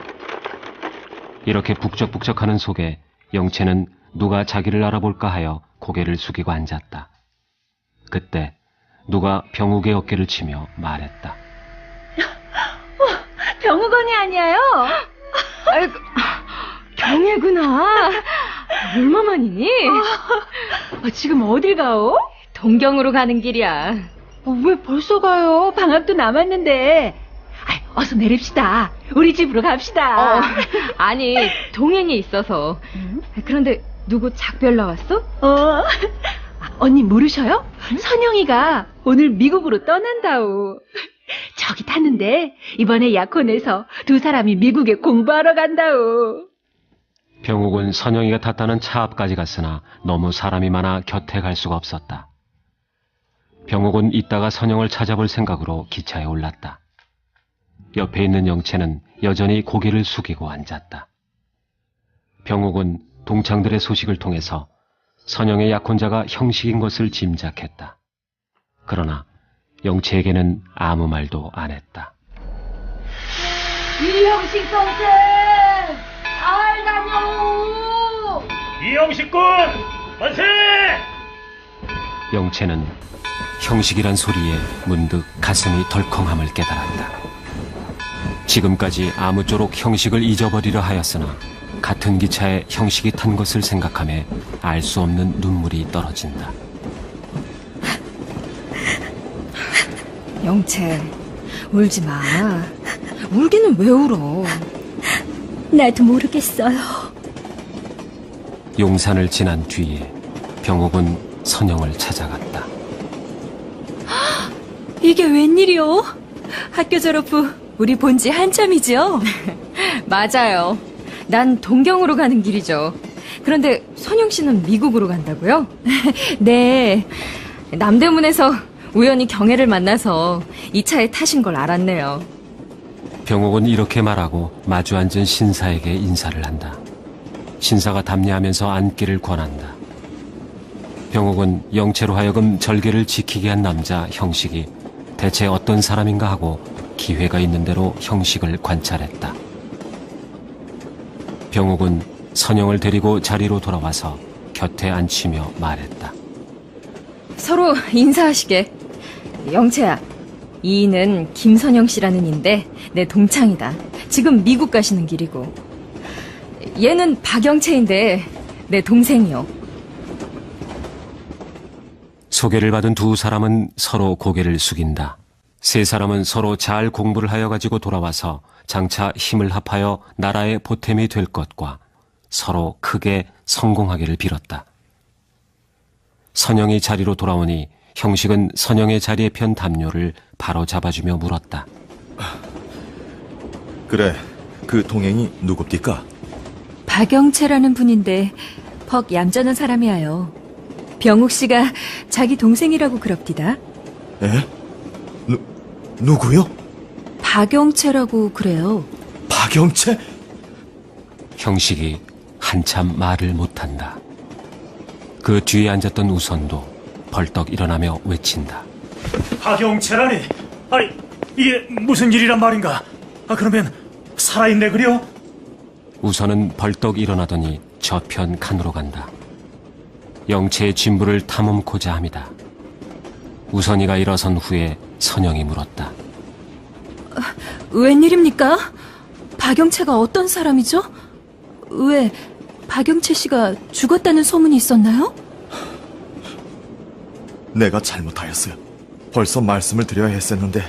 이렇게 북적북적하는 속에 영채는 누가 자기를 알아볼까 하여 고개를 숙이고 앉았다. 그때 누가 병욱의 어깨를 치며 말했다. 병욱언니 아니에요? 아이고, 경애구나. 얼마만이니? 지금 어딜 가오? 동경으로 가는 길이야. 왜 벌써 가요? 방학도 남았는데. 어서 내립시다. 우리 집으로 갑시다. 아니, 동행이 있어서. 그런데 누구 작별 나왔어? 언니 모르셔요? 선영이가 오늘 미국으로 떠난다오. 저기 탔는데 이번에 약혼해서 두 사람이 미국에 공부하러 간다오. 병욱은 선영이가 탔다는 차 앞까지 갔으나 너무 사람이 많아 곁에 갈 수가 없었다. 병욱은 이따가 선영을 찾아볼 생각으로 기차에 올랐다. 옆에 있는 영채는 여전히 고개를 숙이고 앉았다. 병욱은 동창들의 소식을 통해서 선영의 약혼자가 형식인 것을 짐작했다. 그러나 영채에게는 아무 말도 안 했다. 이형식 선생! 잘 다녀오! 이형식군! 만세! 영채는 형식이란 소리에 문득 가슴이 덜컹함을 깨달았다. 지금까지 아무쪼록 형식을 잊어버리려 하였으나 같은 기차에 형식이 탄 것을 생각하며 알 수 없는 눈물이 떨어진다. 영채, 울지 마. 울기는 왜 울어? 나도 모르겠어요. 용산을 지난 뒤에 병욱은 선영을 찾아갔다. 이게 웬일이요? 학교 졸업 후 우리 본지 한참이죠? 맞아요. 난 동경으로 가는 길이죠. 그런데 선영 씨는 미국으로 간다고요? 네. 남대문에서 우연히 경애를 만나서 이 차에 타신 걸 알았네요. 병욱은 이렇게 말하고 마주 앉은 신사에게 인사를 한다. 신사가 답례하면서 앉기를 권한다. 병욱은 영채로 하여금 절개를 지키게 한 남자 형식이 대체 어떤 사람인가 하고 기회가 있는 대로 형식을 관찰했다. 병욱은 선영을 데리고 자리로 돌아와서 곁에 앉히며 말했다. 서로 인사하시게. 영채야, 이는 김선영 씨라는 인데 내 동창이다. 지금 미국 가시는 길이고. 얘는 박영채인데 내 동생이요. 소개를 받은 두 사람은 서로 고개를 숙인다. 세 사람은 서로 잘 공부를 하여 가지고 돌아와서 장차 힘을 합하여 나라의 보탬이 될 것과 서로 크게 성공하기를 빌었다. 선영이 자리로 돌아오니 형식은 선영의 자리에 편 담요를 바로 잡아주며 물었다. 그래, 그 동행이 누굽니까? 박영채라는 분인데 퍽 얌전한 사람이에요. 병욱 씨가 자기 동생이라고 그럽디다. 에? 누구요? 박영채라고 그래요. 박영채? 형식이 한참 말을 못한다. 그 뒤에 앉았던 우선도 벌떡 일어나며 외친다. 박영채라니? 아니, 이게 무슨 일이란 말인가? 그러면 살아있네 그려? 우선은 벌떡 일어나더니 저편 칸으로 간다. 영채의 진부를 탐험코자 합니다. 우선이가 일어선 후에 선영이 물었다. 웬일입니까? 박영채가 어떤 사람이죠? 왜 박영채 씨가 죽었다는 소문이 있었나요? 내가 잘못하였어요. 벌써 말씀을 드려야 했었는데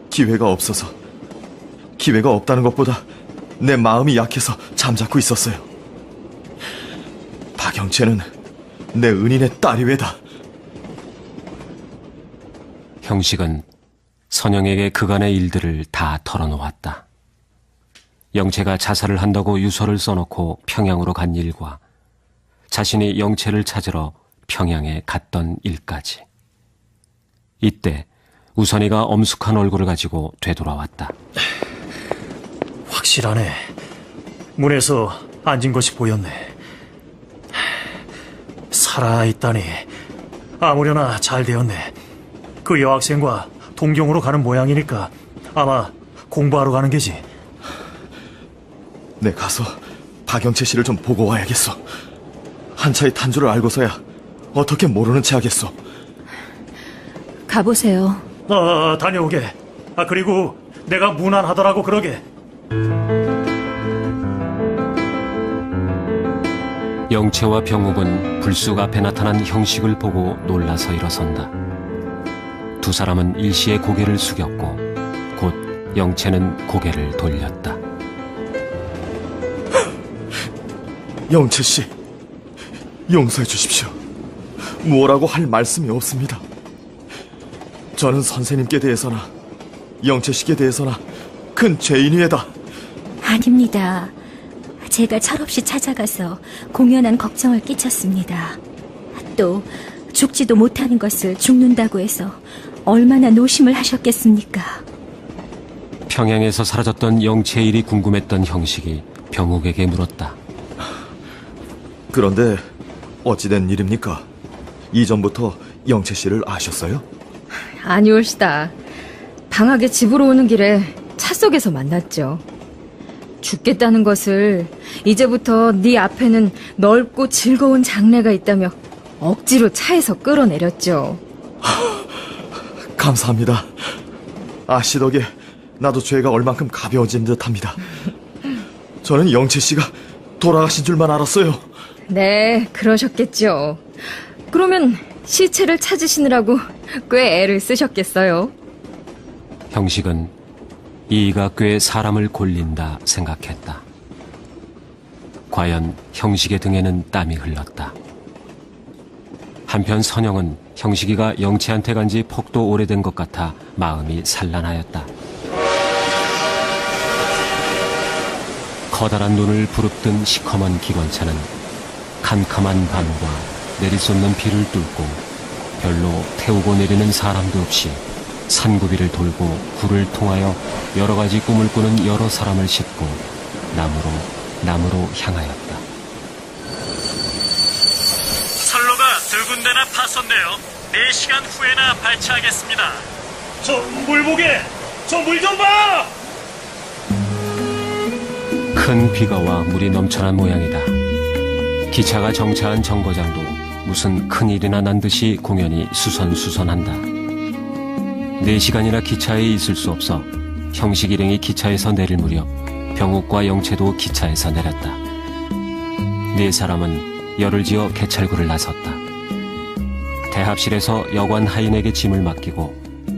기회가 없어서, 기회가 없다는 것보다 내 마음이 약해서 잠자코 있었어요. 박영채는 내 은인의 딸이 왜다. 형식은 선영에게 그간의 일들을 다 털어놓았다. 영채가 자살을 한다고 유서를 써놓고 평양으로 간 일과 자신이 영채를 찾으러 평양에 갔던 일까지. 이때 우선이가 엄숙한 얼굴을 가지고 되돌아왔다. 확실하네. 문에서 앉은 것이 보였네. 살아있다니 아무려나 잘 되었네. 그 여학생과 동경으로 가는 모양이니까 아마 공부하러 가는 게지. 내 가서 박영채 씨를 좀 보고 와야겠어. 한차의 탄주를 알고서야 어떻게 모르는 체 하겠어. 가보세요. 다녀오게. 그리고 내가 무난하더라고 그러게. 영채와 병욱은 불쑥 앞에 나타난 형식을 보고 놀라서 일어선다. 두 사람은 일시에 고개를 숙였고 곧 영채는 고개를 돌렸다. 영채 씨, 용서해 주십시오. 뭐라고 할 말씀이 없습니다. 저는 선생님께 대해서나 영채 씨께 대해서나 큰 죄인이에다. 아닙니다. 제가 철없이 찾아가서 공연한 걱정을 끼쳤습니다. 또 죽지도 못하는 것을 죽는다고 해서 얼마나 노심을 하셨겠습니까? 평양에서 사라졌던 영채의 일이 궁금했던 형식이 병욱에게 물었다. 그런데 어찌된 일입니까? 이전부터 영채 씨를 아셨어요? 아니올시다. 방학에 집으로 오는 길에 차 속에서 만났죠. 죽겠다는 것을 이제부터 네 앞에는 넓고 즐거운 장래가 있다며 억지로 차에서 끌어내렸죠. 감사합니다. 아씨 덕에 나도 죄가 얼만큼 가벼워진 듯합니다. 저는 영채 씨가 돌아가신 줄만 알았어요. 네, 그러셨겠죠. 그러면 시체를 찾으시느라고 꽤 애를 쓰셨겠어요. 형식은 이가 꽤 사람을 골린다 생각했다. 과연 형식의 등에는 땀이 흘렀다. 한편 선영은 형식이가 영채한테 간 지 폭도 오래된 것 같아 마음이 산란하였다. 커다란 눈을 부릅뜬 시커먼 기관차는 캄캄한 밤과 내리쏟는 비를 뚫고 별로 태우고 내리는 사람도 없이 산구비를 돌고 굴을 통하여 여러 가지 꿈을 꾸는 여러 사람을 싣고 남으로 향하였다. 선로가 두 군데나 파손되어 4시간 후에나 발차하겠습니다. 저 물보게! 저 물 좀 봐! 큰 비가 와 물이 넘쳐난 모양이다. 기차가 정차한 정거장도 무슨 큰일이나 난 듯이 공연히 수선수선한다. 4시간이나 기차에 있을 수 없어 형식 일행이 기차에서 내릴 무렵 병욱과 영채도 기차에서 내렸다. 4사람은 열을 지어 개찰구를 나섰다. 대합실에서 여관 하인에게 짐을 맡기고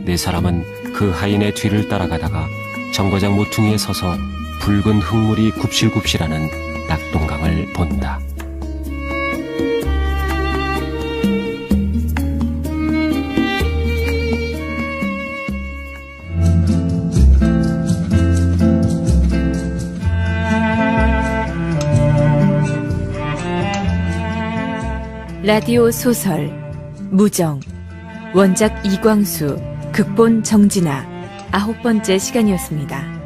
4사람은 그 하인의 뒤를 따라가다가 정거장 모퉁이에 서서 붉은 흙물이 굽실굽실하는 낙동강을 본다. 라디오 소설 무정, 원작 이광수, 극본 정진아, 9번째 시간이었습니다.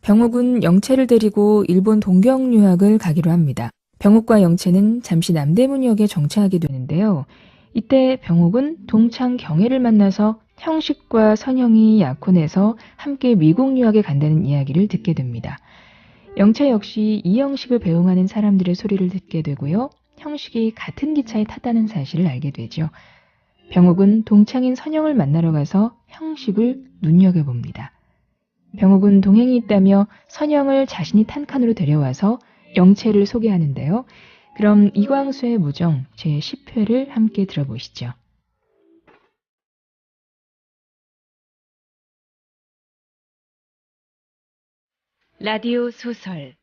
병욱은 영채를 데리고 일본 동경 유학을 가기로 합니다. 병욱과 영채는 잠시 남대문역에 정차하게 되는데요. 이때 병욱은 동창 경혜를 만나서 형식과 선영이 약혼해서 함께 미국 유학에 간다는 이야기를 듣게 됩니다. 영채 역시 이형식을 배웅하는 사람들의 소리를 듣게 되고요. 형식이 같은 기차에 탔다는 사실을 알게 되죠. 병욱은 동창인 선영을 만나러 가서 형식을 눈여겨봅니다. 병욱은 동행이 있다며 선영을 자신이 탄 칸으로 데려와서 영채를 소개하는데요. 그럼 이광수의 무정 제10회를 함께 들어보시죠. 라디오 소설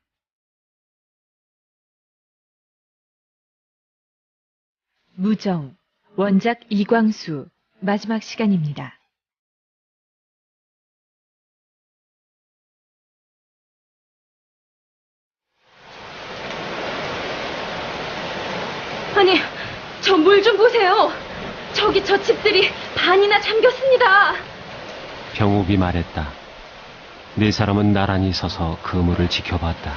무정, 원작 이광수, 마지막 시간입니다. 아니, 저 물 좀 보세요. 저기 저 집들이 반이나 잠겼습니다. 병욱이 말했다. 네 사람은 나란히 서서 그 물을 지켜봤다.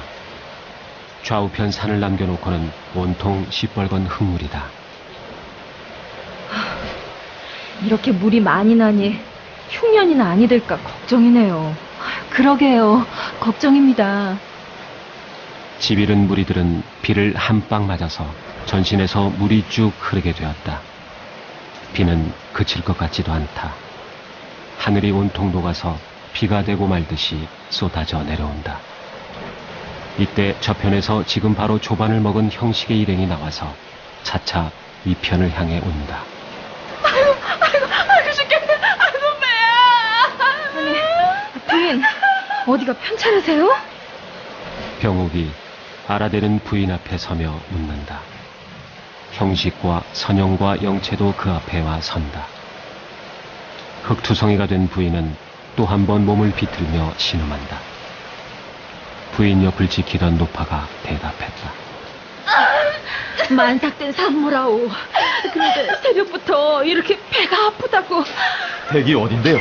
좌우편 산을 남겨놓고는 온통 시뻘건 흙물이다. 이렇게 물이 많이 나니 흉년이나 아니 될까 걱정이네요. 그러게요. 걱정입니다. 집 잃은 무리들은 비를 한 방 맞아서 전신에서 물이 쭉 흐르게 되었다. 비는 그칠 것 같지도 않다. 하늘이 온통 녹아서 비가 되고 말듯이 쏟아져 내려온다. 이때 저편에서 지금 바로 조반을 먹은 형식의 일행이 나와서 차차 이 편을 향해 온다. 아이고 죽겠네. 아이고 배야. 아니, 부인 어디가 편찮으세요? 병욱이 알아대는 부인 앞에 서며 묻는다. 형식과 선영과 영채도 그 앞에 와 선다. 흙투성이가 된 부인은 또 한 번 몸을 비틀며 신음한다. 부인 옆을 지키던 노파가 대답했다. 만삭된 산모라오. 그런데 새벽부터 이렇게 배가 아프다고. 댁이 어딘데요?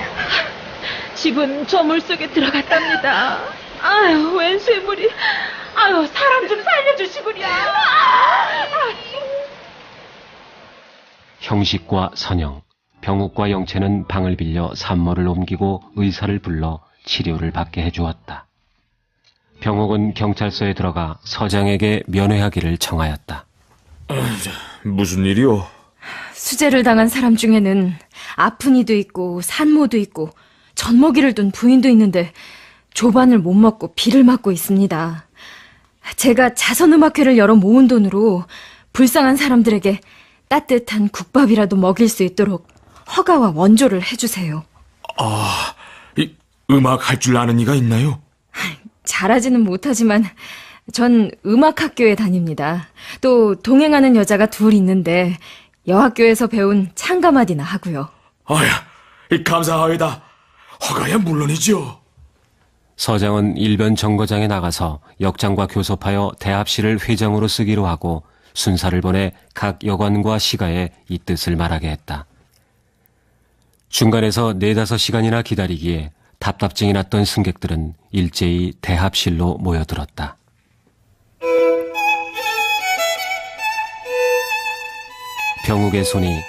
집은 저 물속에 들어갔답니다. 아유, 웬 쇠물이. 아유, 사람 좀 살려주시구려. 형식과 선영, 병욱과 영채는 방을 빌려 산모를 옮기고 의사를 불러 치료를 받게 해주었다. 병욱은 경찰서에 들어가 서장에게 면회하기를 청하였다. 무슨 일이요? 수재를 당한 사람 중에는 아픈 이도 있고 산모도 있고 젖먹이를 둔 부인도 있는데 조반을 못 먹고 비를 맞고 있습니다. 제가 자선음악회를 열어 모은 돈으로 불쌍한 사람들에게 따뜻한 국밥이라도 먹일 수 있도록 허가와 원조를 해주세요. 아, 음악 할 줄 아는 이가 있나요? 잘하지는 못하지만 전 음악학교에 다닙니다. 또 동행하는 여자가 둘 있는데 여학교에서 배운 창가마디나 하고요. 아야, 감사하외다. 허가야 물론이죠. 서장은 일변 정거장에 나가서 역장과 교섭하여 대합실을 회장으로 쓰기로 하고 순사를 보내 각 여관과 시가에 이 뜻을 말하게 했다. 중간에서 4-5시간이나 기다리기에 답답증이 났던 승객들은 일제히 대합실로 모여들었다. 병욱의 손이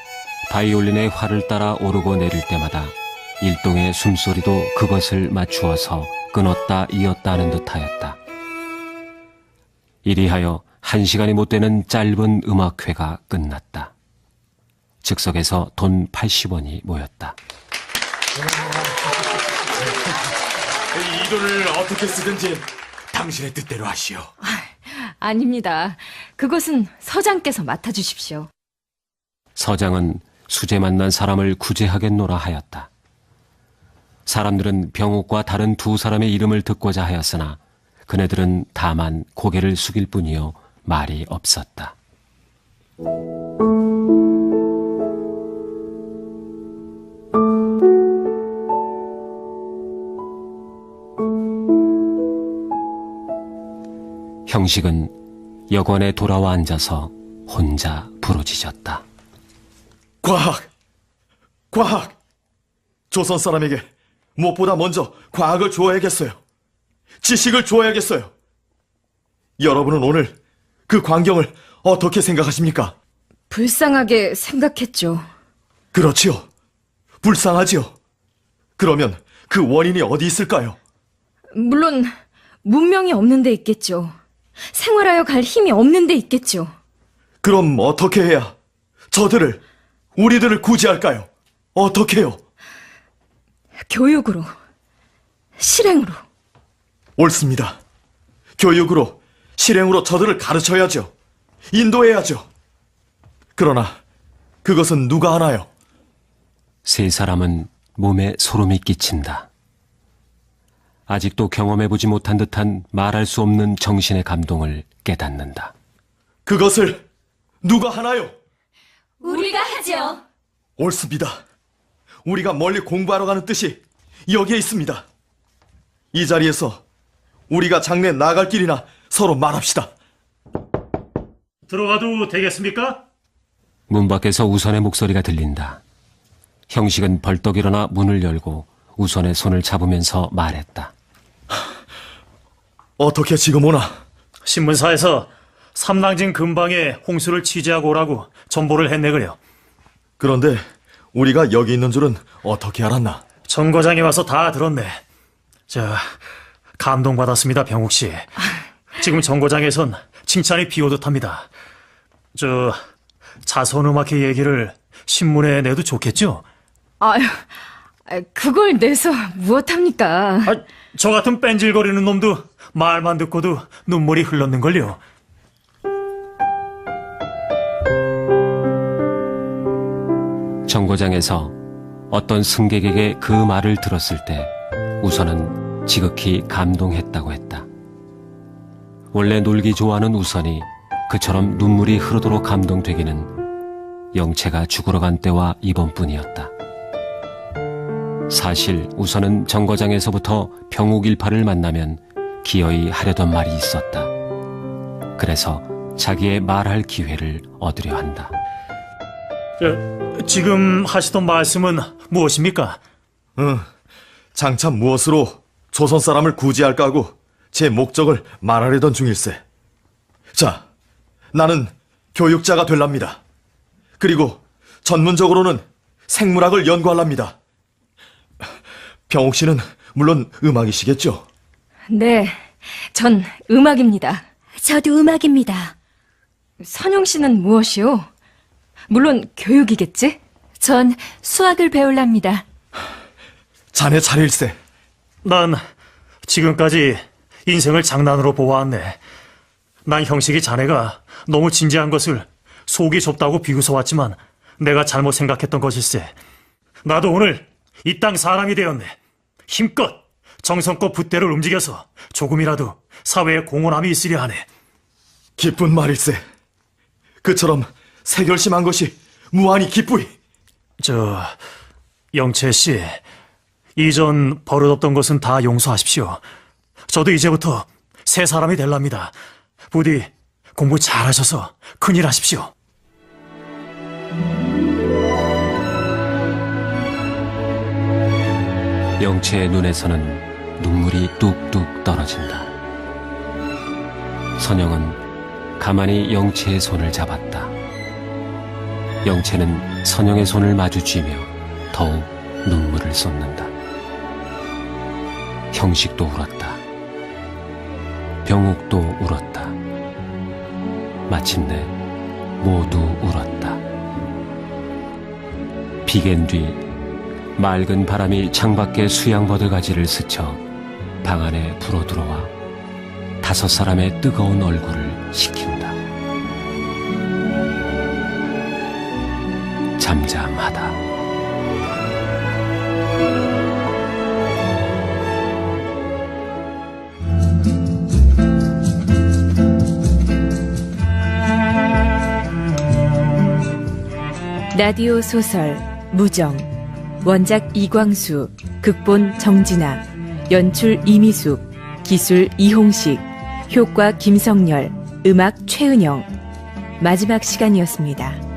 바이올린의 활을 따라 오르고 내릴 때마다 일동의 숨소리도 그것을 맞추어서 끊었다 이었다 하는 듯하였다. 이리하여 1시간이 못 되는 짧은 음악회가 끝났다. 즉석에서 돈 80원이 모였다. 이 돈을 어떻게 쓰든지 당신의 뜻대로 하시오. 아닙니다. 그것은 서장께서 맡아주십시오. 서장은 수재 만난 사람을 구제하겠노라 하였다. 사람들은 병욱과 다른 2 사람의 이름을 듣고자 하였으나 그네들은 다만 고개를 숙일 뿐이요 말이 없었다. 형식은 여관에 돌아와 앉아서 혼자 부르짖었다. 과학! 조선 사람에게 무엇보다 먼저 과학을 주어야겠어요. 지식을 주어야겠어요. 여러분은 오늘 그 광경을 어떻게 생각하십니까? 불쌍하게 생각했죠. 그렇지요. 불쌍하지요. 그러면 그 원인이 어디 있을까요? 물론 문명이 없는 데 있겠죠. 생활하여 갈 힘이 없는 데 있겠죠. 그럼 어떻게 해야 우리들을 구제할까요? 어떻게요? 교육으로, 실행으로. 옳습니다. 교육으로, 실행으로 저들을 가르쳐야죠. 인도해야죠. 그러나 그것은 누가 하나요? 세 사람은 몸에 소름이 끼친다. 아직도 경험해보지 못한 듯한 말할 수 없는 정신의 감동을 깨닫는다. 그것을 누가 하나요? 우리가 하죠. 옳습니다. 우리가 멀리 공부하러 가는 뜻이 여기에 있습니다. 이 자리에서 우리가 장래 나갈 길이나 서로 말합시다. 들어와도 되겠습니까? 문 밖에서 우선의 목소리가 들린다. 형식은 벌떡 일어나 문을 열고 우선의 손을 잡으면서 말했다. 어떻게 지금 오나? 신문사에서 삼랑진 근방에 홍수를 취재하고 오라고 전보를 했네 그래요. 그런데 우리가 여기 있는 줄은 어떻게 알았나? 정거장에 와서 다 들었네. 감동받았습니다, 병욱 씨. 지금 정거장에선 칭찬이 비오듯합니다. 자선음악회 얘기를 신문에 내도 좋겠죠? 아유, 그걸 내서 무엇합니까? 저 같은 뺀질거리는 놈도 말만 듣고도 눈물이 흘렀는걸요. 정거장에서 어떤 승객에게 그 말을 들었을 때 우선은 지극히 감동했다고 했다. 원래 놀기 좋아하는 우선이 그처럼 눈물이 흐르도록 감동되기는 영채가 죽으러 간 때와 이번뿐이었다. 사실 우선은 정거장에서부터 병욱 일파를 만나면 기어이 하려던 말이 있었다. 그래서 자기의 말할 기회를 얻으려 한다. 지금 하시던 말씀은 무엇입니까? 장차 무엇으로 조선 사람을 구제할까 하고 제 목적을 말하려던 중일세. 자, 나는 교육자가 될랍니다. 그리고 전문적으로는 생물학을 연구할랍니다. 병욱 씨는 물론 음악이시겠죠? 네, 전 음악입니다. 저도 음악입니다. 선영 씨는 무엇이요? 물론 교육이겠지? 전 수학을 배울랍니다. 자네 잘일세. 난 지금까지 인생을 장난으로 보아왔네. 난 형식이 자네가 너무 진지한 것을 속이 좁다고 비웃어왔지만 내가 잘못 생각했던 것일세. 나도 오늘 이 땅 사람이 되었네. 힘껏 정성껏 붓대를 움직여서 조금이라도 사회에 공헌함이 있으려 하네. 기쁜 말일세. 그처럼 새결심한 것이 무한히 기쁘이. 영채 씨, 이전 버릇없던 것은 다 용서하십시오. 저도 이제부터 새 사람이 될랍니다. 부디 공부 잘하셔서 큰일 하십시오. 영채의 눈에서는 눈물이 뚝뚝 떨어진다. 선영은 가만히 영채의 손을 잡았다. 영채는 선영의 손을 마주치며 더욱 눈물을 쏟는다. 형식도 울었다. 병욱도 울었다. 마침내 모두 울었다. 비갠 뒤 맑은 바람이 창밖에 수양버들가지를 스쳐 방 안에 불어들어와 5 사람의 뜨거운 얼굴을 식힌다. 잠잠하다. 라디오 소설 무정, 원작 이광수, 극본 정진아, 연출 이미숙, 기술 이홍식, 효과 김성열, 음악 최은영. 마지막 시간이었습니다.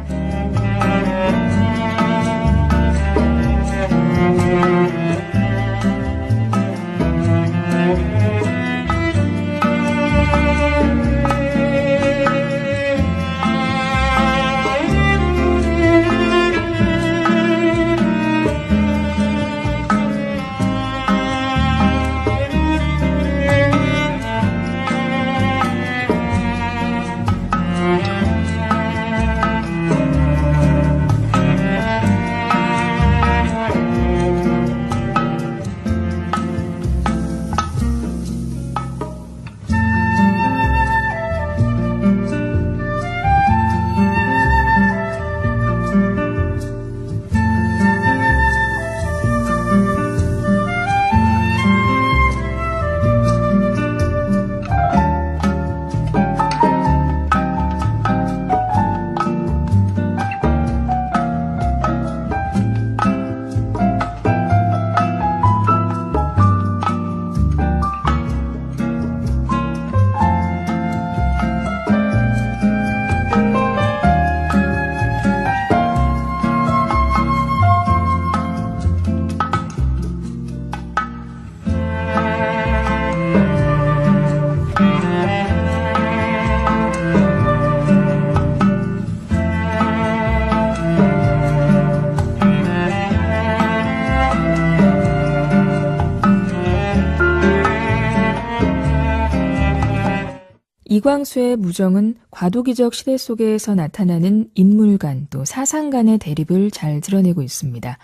이광수의 무정은 과도기적 시대 속에서 나타나는 인물 간 또 사상 간의 대립을 잘 드러내고 있습니다.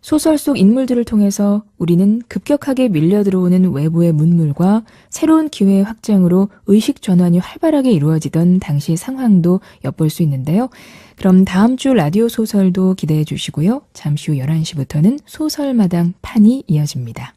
소설 속 인물들을 통해서 우리는 급격하게 밀려들어오는 외부의 문물과 새로운 기회의 확장으로 의식 전환이 활발하게 이루어지던 당시 상황도 엿볼 수 있는데요. 그럼 다음 주 라디오 소설도 기대해 주시고요. 잠시 후 11시부터는 소설마당 판이 이어집니다.